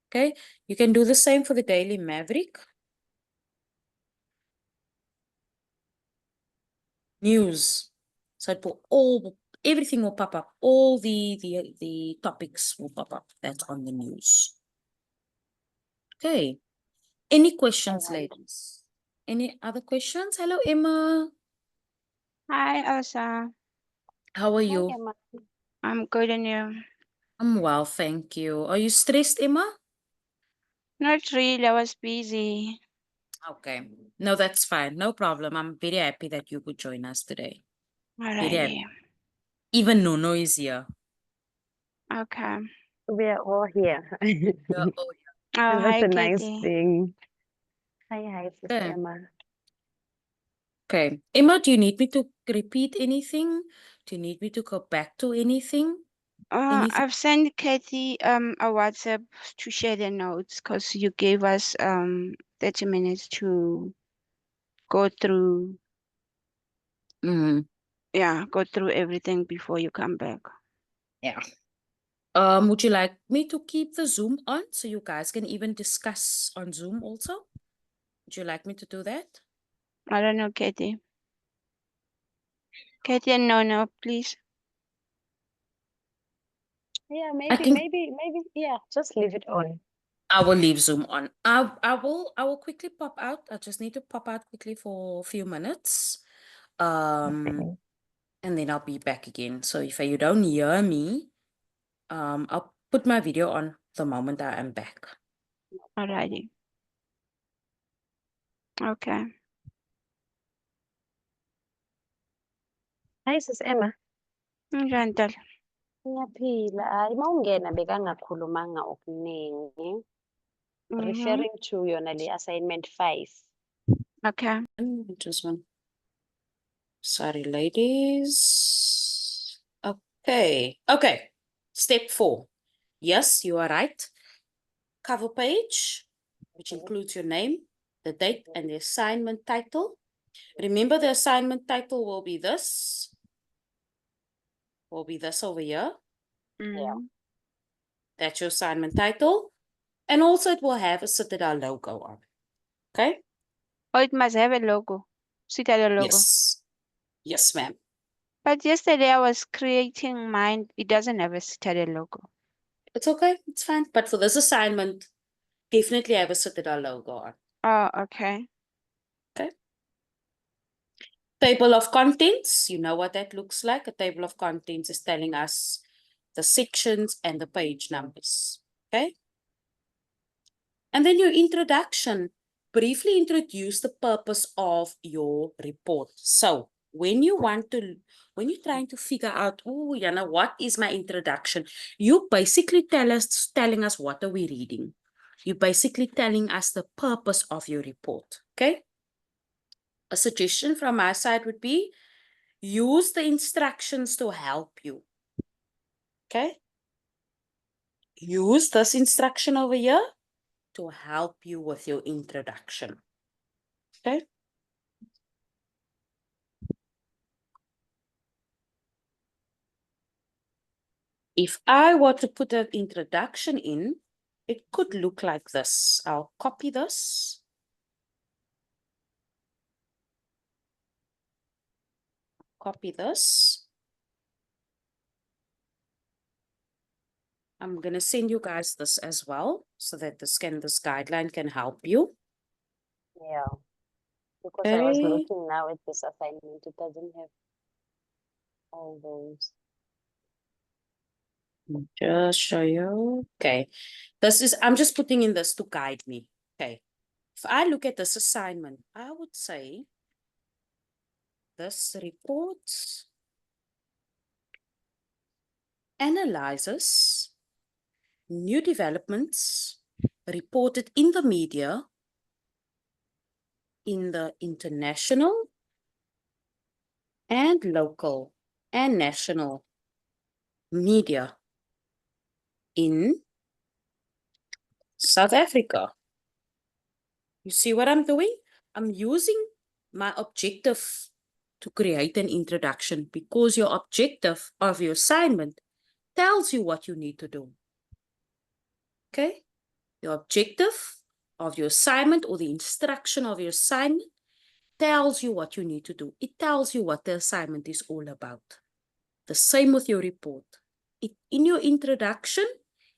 Okay. You can do the same for the Daily Maverick. News. So it will everything will pop up. All the topics will pop up. That's on the news. Okay. Any questions, Alright. ladies? Any other questions? Hello, Emma. Hi, Elsa. How are Hi, you? Emma. I'm good and you? I'm well, thank you. Are you stressed, Emma? Not really, I was busy. Okay. No, that's fine. No problem. I'm very happy that you could join us today. Very happy. Alrighty. Even Nono is here. Okay. We are all here. Yeah, oh, Oh, That's hi, a nice Katie. thing. Hi, Sister okay. Emma. Okay. Emma, do you need me to repeat anything? Do you need me to go back to anything? Anything? I've sent Katie a WhatsApp to share the notes because you gave us 30 minutes to go through go through everything before you come back. Yeah. Would you like me to keep the Zoom on so you guys can even discuss on Zoom also? Would you like me to do that? I don't know, Katie. Katie and no, please. Yeah, I think maybe, yeah, just leave it on. I will leave Zoom on. I will quickly pop out. I just need to pop out quickly for a few minutes. Okay. And then I'll be back again. So if you don't hear me, I'll put my video on the moment I am back. Alrighty. Okay. Hi, Sis Emma. Ngiyantal. Ngiyaphila. Hayi, mawungena bekangakhulumanga okuningi. Referring to yona le assignment 5. Okay. Just one. Sorry, ladies. Okay. Okay. Step 4. Yes, you are right. Cover page, which includes your name, the date, and the assignment title. Remember, the assignment title will be this. Will be this over here. Yeah. That's your assignment title. And also it will have a Citadel logo on. Okay? Oh, it must have a logo. Citadel logo. Yes. Yes, ma'am. But yesterday I was creating mine. It doesn't have a Citadel logo. It's okay. It's fine. But for this assignment, definitely have a Citadel logo on. Oh, okay. Okay. Table of contents. You know what that looks like. A table of contents is telling us the sections and the page numbers. Okay. And then your introduction. Briefly introduce the purpose of your report. So when you're trying to figure out, oh, Yana, what is my introduction? You basically telling us what are we reading. You're basically telling us the purpose of your report. Okay. A suggestion from my side would be use the instructions to help you. Okay. Use this instruction over here to help you with your introduction. Okay. If I were to put an introduction in, it could look like this. I'll copy this. Copy this. I'm going to send you guys this as well so that this guideline can help you. Yeah. Because I was Okay. looking now at this assignment, it doesn't have all those. Just show you. Okay. I'm just putting in this to guide me. Okay. If I look at this assignment, I would say this report analyzes new developments reported in the media in the international and local and national media in South Africa. You see what I'm doing? I'm using my objective to create an introduction because your objective of your assignment tells you what you need to do. Okay? Your objective of your assignment or the instruction of your assignment tells you what you need to do. It tells you what the assignment is all about. The same with your report. In your introduction,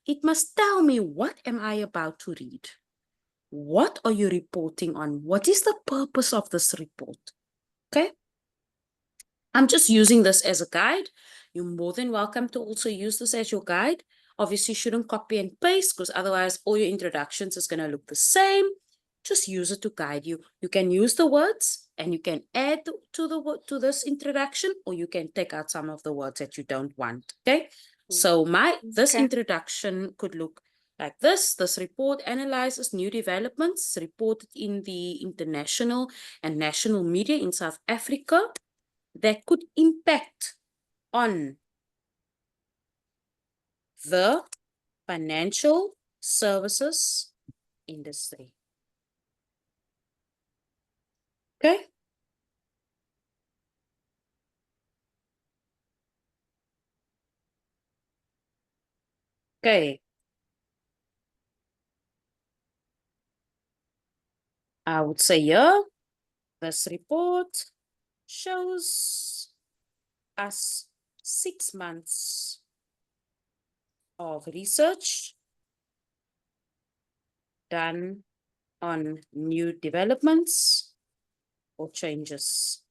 it must tell me, what am I about to read? What are you reporting on? What is the purpose of this report? Okay? I'm just using this as a guide. You're more than welcome to also use this as your guide. Obviously, you shouldn't copy and paste because otherwise all your introductions is going to look the same. Just use it to guide you. You can use the words and you can add to this introduction, or you can take out some of the words that you don't want. Okay? So this Okay. introduction could look like this. This report analyzes new developments reported in the international and national media in South Africa that could impact on the financial services industry. Okay? Okay. I would say here, this report shows us 6 months of research done on new developments or changes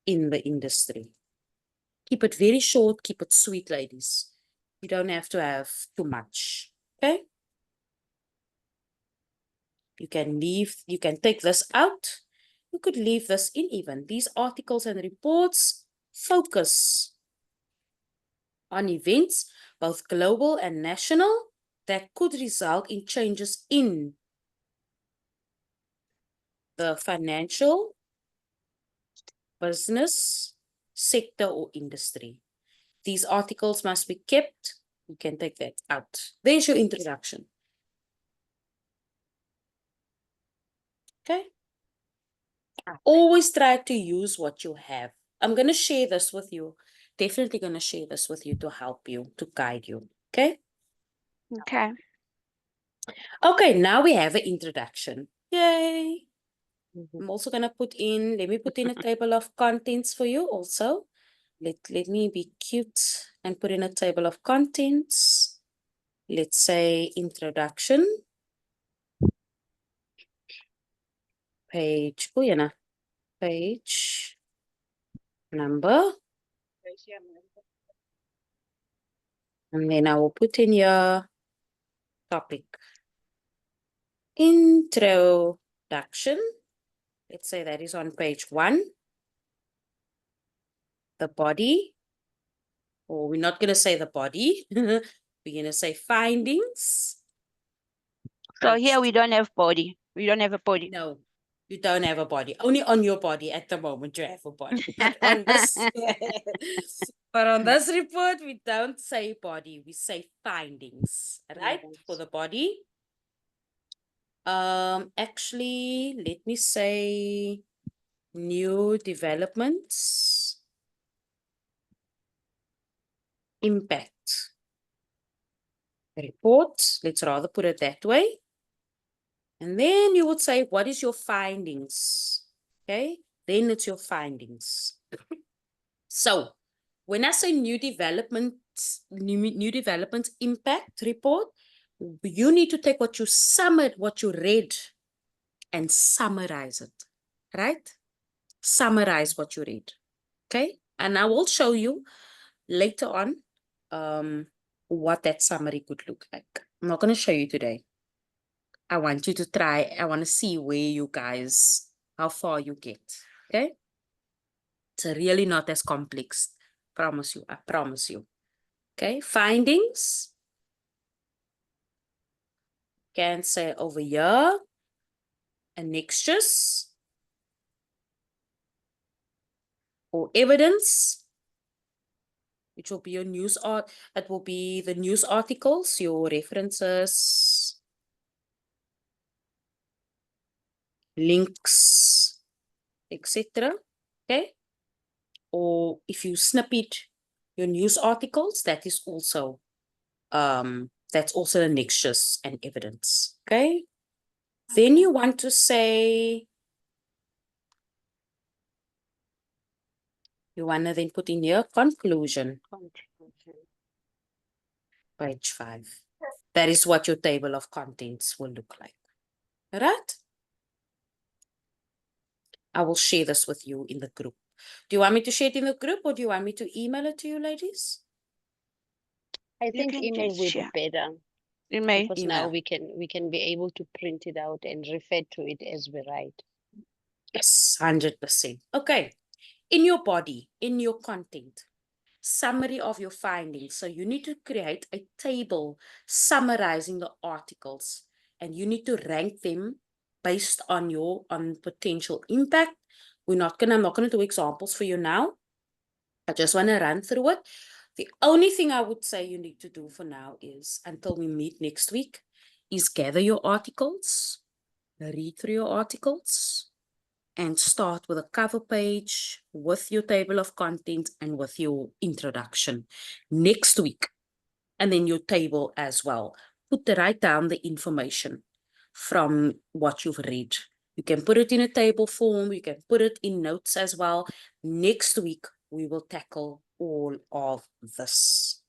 in the industry. Keep it very short, keep it sweet, ladies. You don't have to have too much, okay? You can take this out. You could leave this in even. These articles and reports focus on events, both global and national, that could result in changes in the financial, business, sector, or industry. These articles must be kept. You can take that out. There's your introduction. Okay? Always try to use what you have. I'm going to share this with you. Definitely going to share this with you to help you, to guide you. Okay? Okay. Okay, now we have an introduction. Yay! I'm also going to let me put in a table of contents for you also. Let me be cute and put in a table of contents. Let's say introduction. Page number. And then I will put in your topic. Introduction. Let's say that is on page 1. The body. Or we're not going to say the body. We're going to say findings. So here we don't have body. We don't have a body. No, you don't have a body. Only on your body at the moment you have a body. But on this, but on this report, we don't say body. We say findings, right? For the body. Actually, let me say new developments, impact report. Let's rather put it that way. And then you would say, what is your findings? Okay, then it's your findings. So when I say new development impact report, you need to take what you read and summarize it, right? Summarize what you read. Okay, and I will show you later on what that summary could look like. I'm not going to show you today. I want you to try. I want to see where you guys, how far you get. Okay, it's really not as complex. Promise you. I promise you. Okay, findings. Can say over here, annexures or evidence, which will be your news art. It will be the news articles, your references, links, etc. Okay, or if you snippet your news articles, that is also that's also annexures and evidence. Okay, then you want to say, you want to then put in your conclusion, Conclusion. page 5. That is what your table of contents will look like. All right? I will share this with you in the group. Do you want me to share it in the group or do you want me to email it to you, ladies? I You think can email just will be share. better Email. because now Email. we can be able to print it out and refer to it as we write. Yes, 100%. Okay. In your body, in your content, summary of your findings. So you need to create a table summarizing the articles and you need to rank them based on your potential impact. I'm not gonna do examples for you now. I just want to run through it. The only thing I would say you need to do for now is, until we meet next week, is gather your articles, read through your articles, and start with a cover page with your table of content and with your introduction next week, and then your table as well. Write down the information from what you've read. You can put it in a table form, you can put it in notes as well. Next week, we will tackle all of this.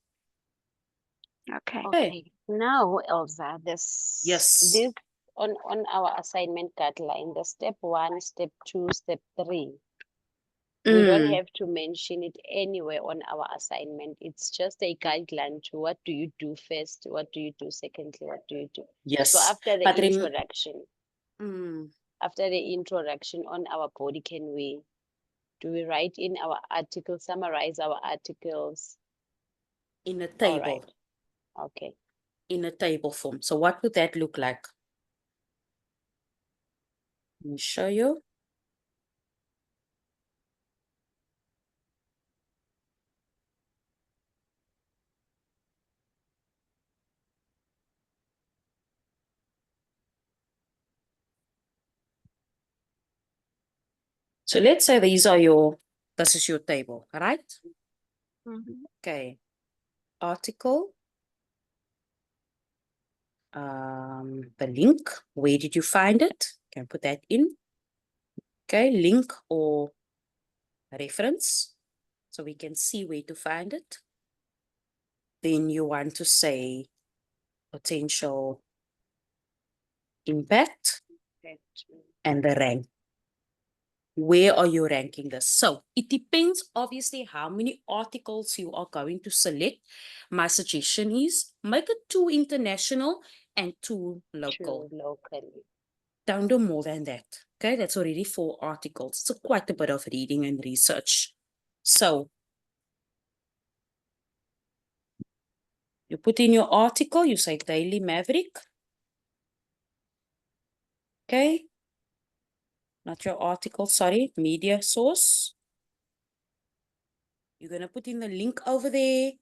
Okay. Okay. Now, Elsa, Yes. this on our assignment guideline, the step 1, step 2, step 3. We don't have to mention it anywhere on our assignment. It's just a guideline to what do you do first, what do you do secondly, what do you do. Yes. So after the But introduction, after the introduction on our body, do we write in our article, summarize our articles? in a All table. right. Okay. In a table form. So what would that look like? Let me show you. So let's say this is your table, right? Okay. Article. The link. Where did you find it? Can put that in. Okay, link or reference. So we can see where to find it. Then you want to say potential impact and the rank. Where are you ranking this? So it depends, obviously, how many articles you are going to select. My suggestion is make it 2 international and 2 local. Locally. Don't do more than that. Okay, that's already 4 articles. So quite a bit of reading and research. So you put in your article, you say Daily Maverick. Okay. Not your article, sorry, media source. You're going to put in the link over there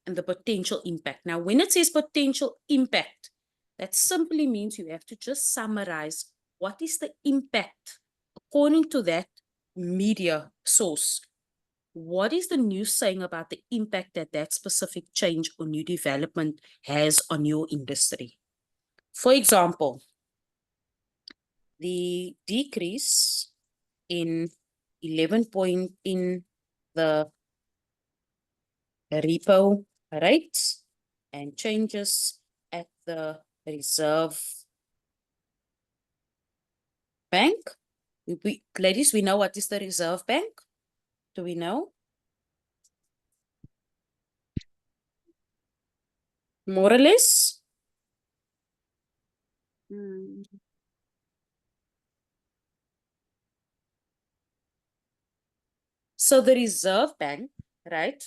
and the potential impact. Now, when it says potential impact, that simply means you have to just summarize what is the impact according to that media source. What is the news saying about the impact that that specific change or new development has on your industry? For example, the decrease in 11 point in the repo rates and changes at the Reserve Bank. Ladies, we know what is the Reserve Bank? Do we know? More or less? Mm. So the Reserve Bank, right?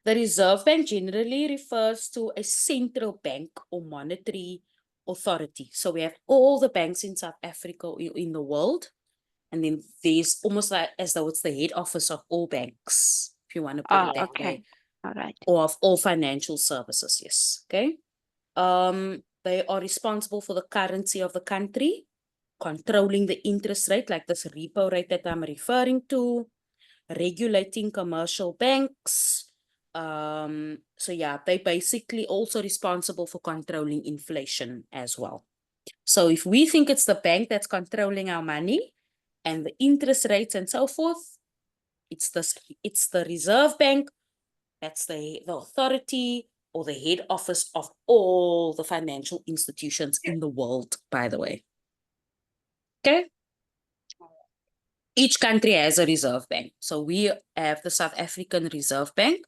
The Reserve Bank generally refers to a central bank or monetary authority. So we have all the banks in South Africa in the world. And then there's almost like as though it's the head office of all banks, if you want to put Oh, it that okay. way, All right. or of all financial services, yes. Okay. They are responsible for the currency of the country, controlling the interest rate, like this repo rate that I'm referring to, regulating commercial banks. So yeah, they basically also responsible for controlling inflation as well. So if we think it's the bank that's controlling our money and the interest rates and so forth, it's the Reserve Bank, that's the authority or the head office of all the financial institutions in the world, by the way. Okay. Each country has a reserve bank. So we have the South African Reserve Bank.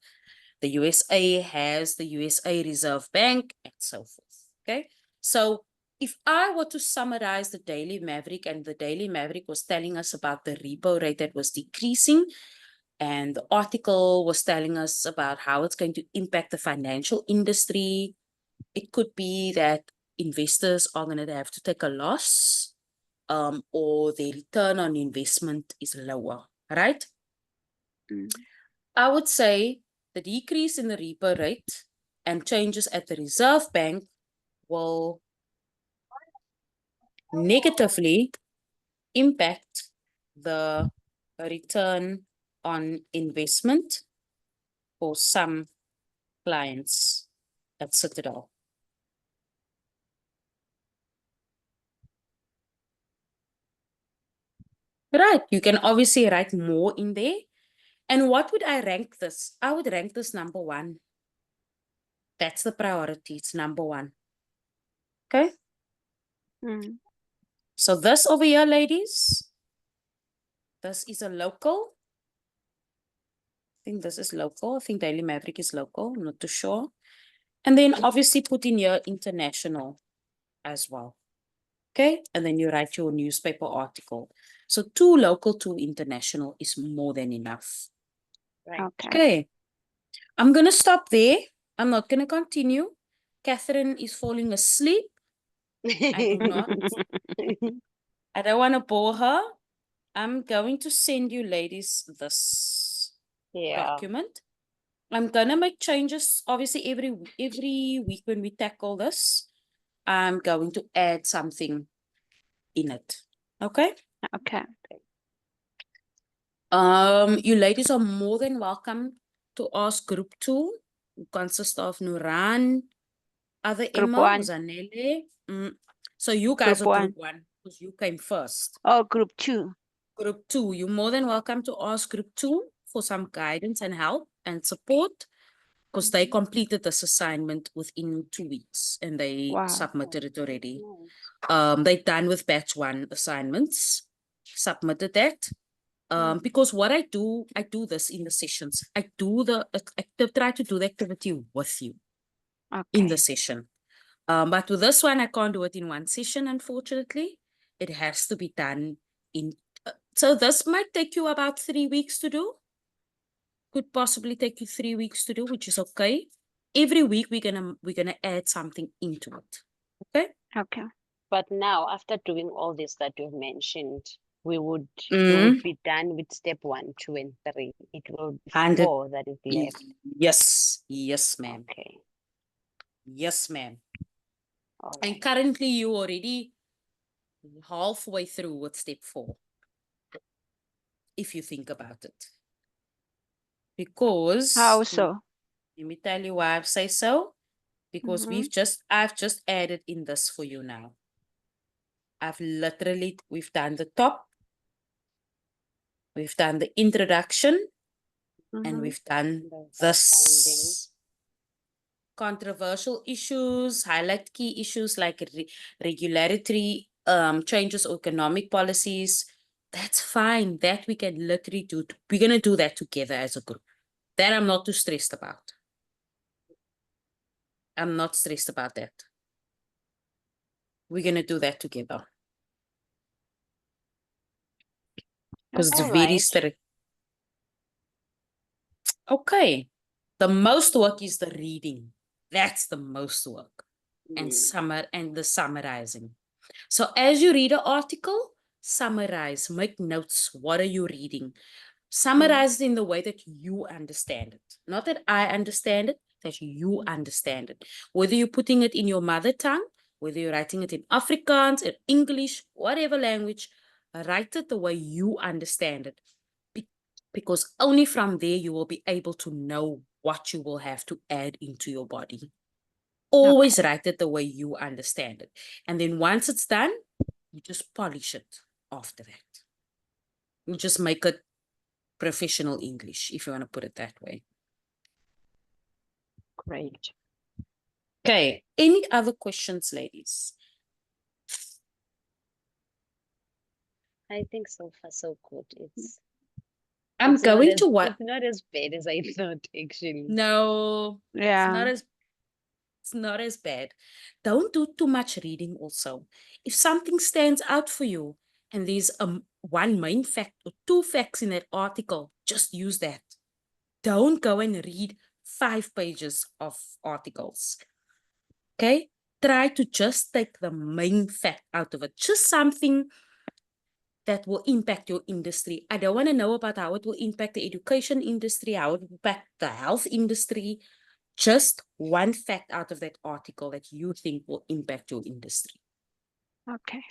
The USA has the USA Reserve Bank and so forth. Okay. So if I were to summarize the Daily Maverick, and the Daily Maverick was telling us about the repo rate that was decreasing, and the article was telling us about how it's going to impact the financial industry, it could be that investors are going to have to take a loss, or their return on investment is lower, right? Mm. I would say the decrease in the repo rate and changes at the Reserve Bank will negatively impact the return on investment for some clients at Citadel. Right, you can obviously write more in there. And what would I rank this? I would rank this number 1. That's the priority. It's number 1. Okay. Mm. So this over here, ladies, this is a local. I think this is local. I think Daily Maverick is local. I'm not too sure. And then obviously put in your international as well. Okay. And then you write your newspaper article. So 2 local, 2 international is more than enough. Right. Okay. Okay. I'm going to stop there. I'm not going to continue. Catherine is falling asleep. I do not. I don't want to bore her. I'm going to send you ladies this Yeah. document. I'm going to make changes. Obviously, every week when we tackle this, I'm going to add something in it. Okay? Okay. You ladies are more than welcome to ask group 2, who consists of Nuran, other Group Emma, 1. Zanele. So you guys Group are 1. group 1 because you came first. Oh, group 2. Group 2, you're more than welcome to ask group 2 for some guidance and help and support because they completed this assignment within 2 weeks and they Wow. submitted it already. Nice. They've done with batch 1 assignments, submitted that. Mm. Because what I do this in the sessions. I try to do the activity with you in Okay. the session. But with this one, I can't do it in one session, unfortunately. It has to be done in. So this might take you about 3 weeks to do. Could possibly take you 3 weeks to do, which is okay. Every week we're gonna add something into it. Okay. Okay. But now, after doing all this that you've mentioned, we would be done with step 1, 2, and 3. It will be 100. 4 that is left. Yes, ma'am. Okay. Yes, ma'am. All And right. currently you already halfway through with step 4. If you think about it. Because How so? let me tell you why I say so. Because Mhm. I've just added in this for you now. We've done the top, we've done the introduction, and Mhm. we've done The this. finding. Controversial issues, highlight key issues like regulatory changes or economic policies, That's fine. That we can literally do. We're going to do that together as a group. That I'm not too stressed about. I'm not stressed about that. We're going to do that together. Because it's All very right. strict. Okay. The most work is the reading. That's the most work. And the summarizing. So as you read an article, summarize, make notes. What are you reading? Summarize it in the way that you understand it. Not that I understand it, that you understand it. Whether you're putting it in your mother tongue, whether you're writing it in Afrikaans, in English, whatever language, write it the way you understand it. Because only from there you will be able to know what you will have to add into your body. Always write it the way you understand it. And then once it's done, you just polish it after that. You just make it professional English, if you want to put it that way. Great. Okay. Any other questions, ladies? I think so far so good. I'm It's not going as to what? it's not as bad as I thought actually. No, Yeah. it's not as bad. Don't do too much reading also. If something stands out for you and there's one main fact or two facts in that article, just use that. Don't go and read 5 pages of articles. Okay? Try to just take the main fact out of it. Just something that will impact your industry. I don't want to know about how it will impact the education industry, how it will impact the health industry. Just one fact out of that article that you think will impact your industry. Okay.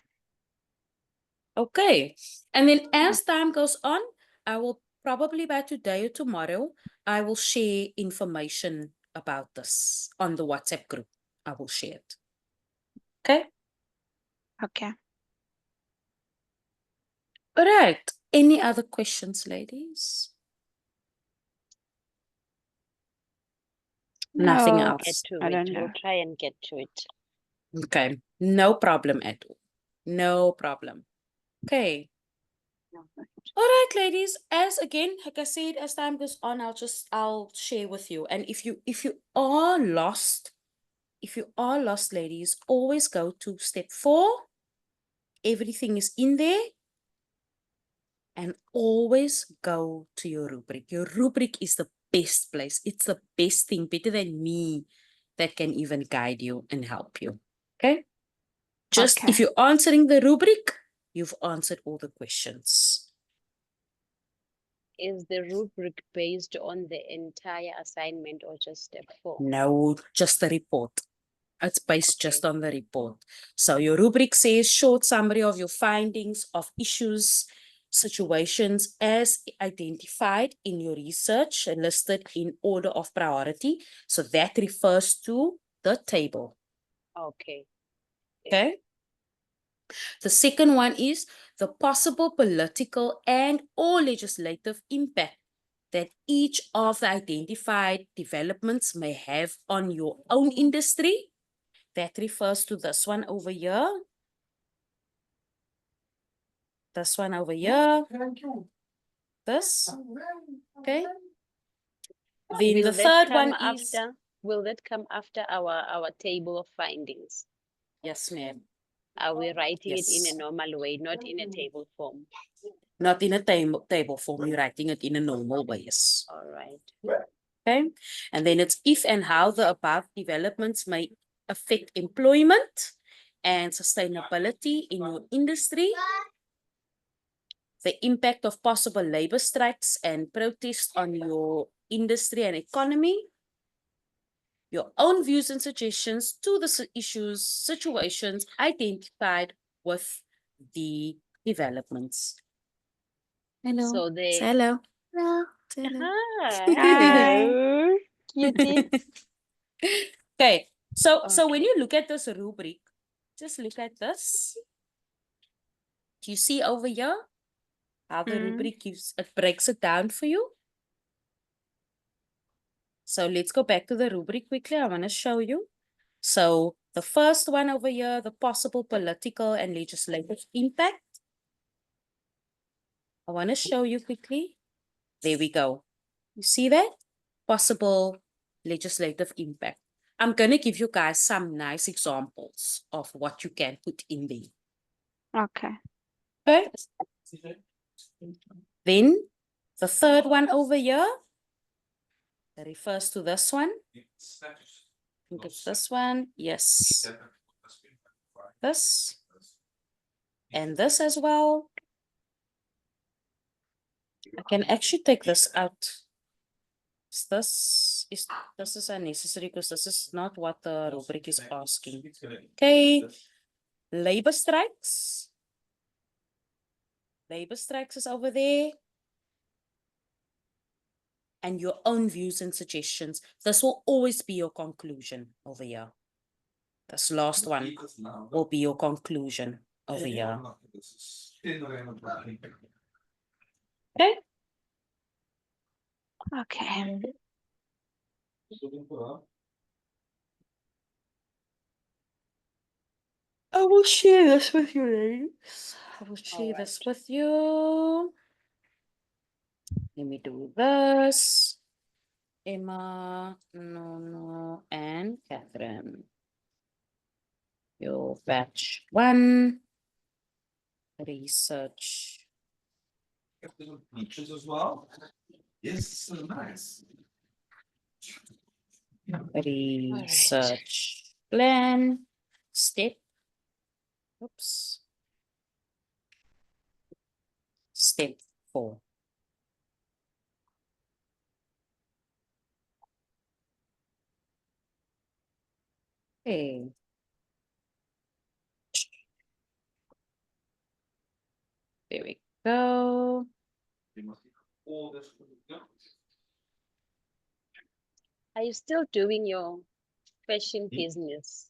Okay. And then as time goes on, I will probably by today or tomorrow, I will share information about this on the WhatsApp group. I will share it. Okay. Okay. All right. Any other questions, ladies? Nothing No, else. Get to I it. don't We'll know. try and get to it. Okay. No problem at all. No problem. Okay. All right, ladies. As again, like I said, as time goes on, I'll share with you. And if you are lost, ladies, always go to step 4. Everything is in there. And always go to your rubric. Your rubric is the best place. It's the best thing, better than me, that can even guide you and help you. Okay? Just Okay. if you're answering the rubric, you've answered all the questions. Is the rubric based on the entire assignment or just step 4? No, just the report. It's based just Okay. on the report. So your rubric says short summary of your findings of issues, situations as identified in your research and listed in order of priority. So that refers to the table. Okay. Okay. The second one is the possible political and or legislative impact that each of the identified developments may have on your own industry. That refers to this one over here. This one over here. This. Okay. Then Will the that third come one is. after? Will that come after our table of findings? Yes, ma'am. Are we writing it in a Yes. normal way, not in a table form? Not in a table form. You're writing it in a normal way. Yes. All right. Okay. And then it's if and how the above developments may affect employment and sustainability in your industry. The impact of possible labor strikes and protests on your industry and economy. Your own views and suggestions to the issues, situations identified with the developments. Hello. So they Hello. Hello. Hello. Hi. hello, cutie. Okay. So when Okay. you look at this rubric, just look at this. Do you see over here how the rubric it breaks it down for you? So let's go back to the rubric quickly. I want to show you. So the first one over here, the possible political and legislative impact. I want to show you quickly. There we go. You see that? Possible legislative impact. I'm going to give you guys some nice examples of what you can put in there. Okay. Okay. Then the third one over here that refers to this one. I think it's this one. Yes. This. And this as well. I can actually take this out. This is unnecessary because this is not what the rubric is asking. Okay. Labor strikes. Labor strikes is over there. And your own views and suggestions. This will always be your conclusion over here. This last one will be your conclusion over here. Okay. Okay. I will share this with you, ladies. I will share this with you. Let me do this. Emma, Nono, and Catherine. Your batch 1. Research. Features as well. Yes, so nice. Research plan. Step. Oops. Step 4. Okay. There we go. Are you still doing your fashion business?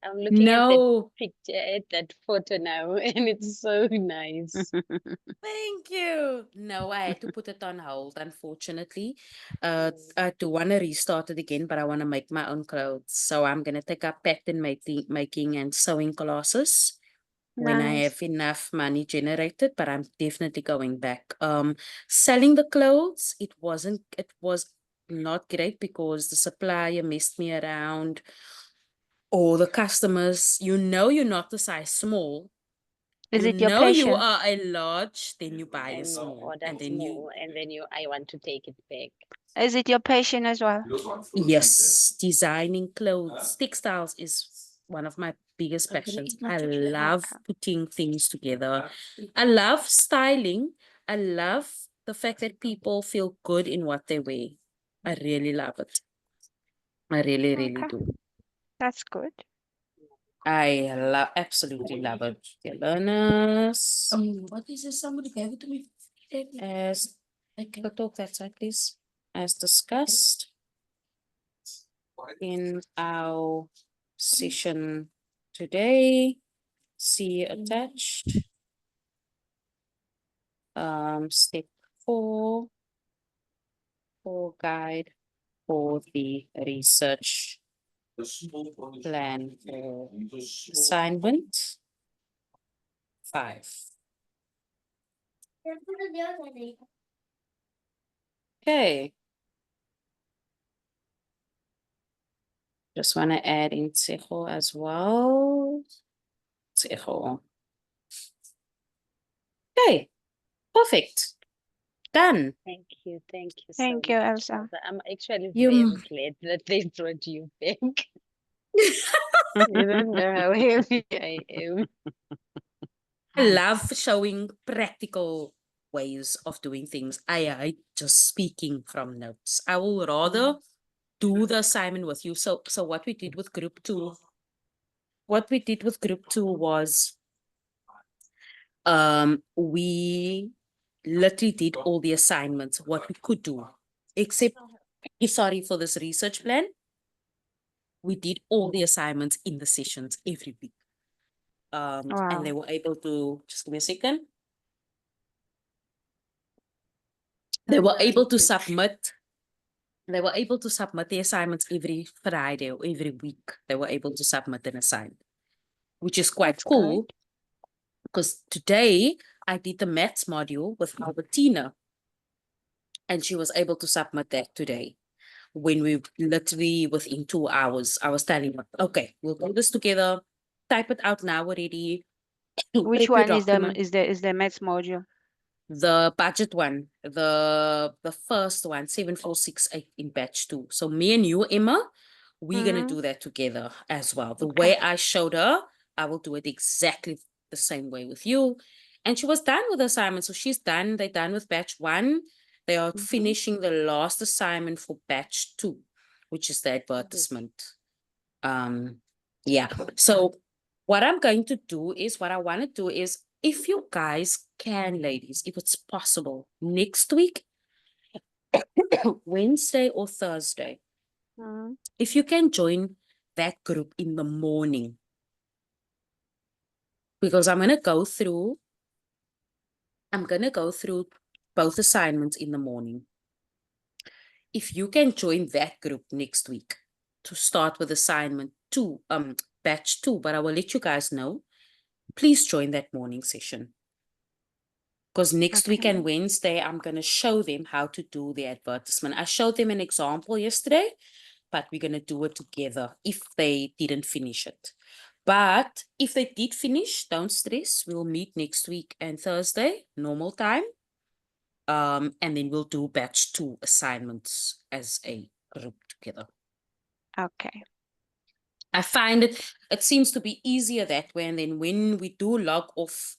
I'm looking at the No. picture, at that photo now, and it's so nice. Thank you. No, I had to put it on hold, unfortunately. I do want to restart it again, but I want to make my own clothes. So I'm going to take up pattern making and sewing classes when I Nice. have enough money generated, but I'm definitely going back. Selling the clothes, it was not great because the supplier messed me around, or the customers, you're not the size small. Is You it your know you passion? are a large, then you buy a And you small, order and then small, and then I want to take it back. Is it your passion as well? yes, designing clothes, textiles is one of my biggest passions. I love putting things together. I love styling. I love the fact that people feel good in what they wear. I really love it. I really, really Okay. do. That's good. I absolutely love it. Dear learners. What is this? Somebody gave it to me. As the talk that side, please. As discussed in our session today, see attached. Step 4 for guide for the research plan for assignment 5. Okay. Just want to add in Tseho as well. Tseho. Okay, perfect. Done. Thank you so Thank you, much, Elsa. Elsa. I'm actually You- very glad that they brought you back. You don't know how happy I am. I love showing practical ways of doing things. I hate just speaking from notes. I will rather do the assignment with you. So what we did with group 2, was we literally did all the assignments, what we could do, except, sorry, for this research plan, we did all the assignments in the sessions every week. And they Wow. were able to, just give me a second. They were able to submit the assignments every Friday or every week. They were able to submit an assignment, which is quite That's cool. good. Because today I did the maths module with Albertina, and she was able to submit that today. When we literally within 2 hours, I was telling her, okay, we'll do this together, type it out now already. Which prep your one is document. the maths module? The budget one, the first one, 7468 in batch 2. So me and you, Emma, we're gonna do that together as well. The way I showed her, I will do it exactly the same way with you. And she was done with the assignment. So she's done, they're done with batch 1. They are finishing the last assignment for batch 2, which is the advertisement. Yeah. So what I'm going to do is, what I want to do is, if you guys can, ladies, if it's possible, next week, Wednesday or Thursday, if you can join that group in the morning, because I'm going to go through both assignments in the morning. If you can join that group next week to start with assignment 2, batch 2, but I will let you guys know, please join that morning session. Because next week and Wednesday, I'm going to show them how to do the advertisement. I showed them an example yesterday, but we're going to do it together if they didn't finish it. But if they did finish, don't stress. We'll meet next week and Thursday, normal time. And then we'll do batch 2 assignments as a group together. Okay. I find it seems to be easier that way. And then when we do log off,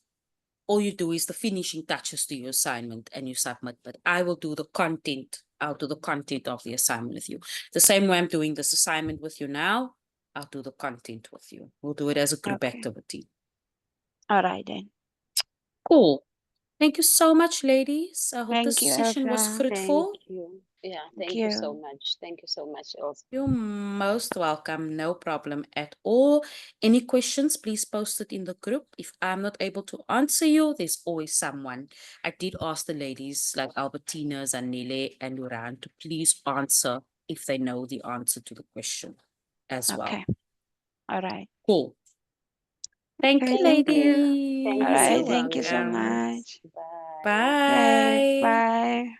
all you do is the finishing touches to your assignment and you submit. But I will do the content. I'll do the content of the assignment with you. The same way I'm doing this assignment with you now, I'll do the content with you. We'll do it as a group activity. All right then. Cool. Thank you so much, ladies. I hope Thank this you, session was Elsa. fruitful. Thank you. Yeah, thank you so much. Thank you so much, Elsa. You're most welcome. No problem at all. Any questions, please post it in the group. If I'm not able to answer you, there's always someone. I did ask the ladies like Albertina, Zanele, and Luran to please answer if they know the answer to the question as well. Okay. All right. Cool. Thank you, Thank you. ladies. All right. You're Thank you so welcome. much. Bye. Bye.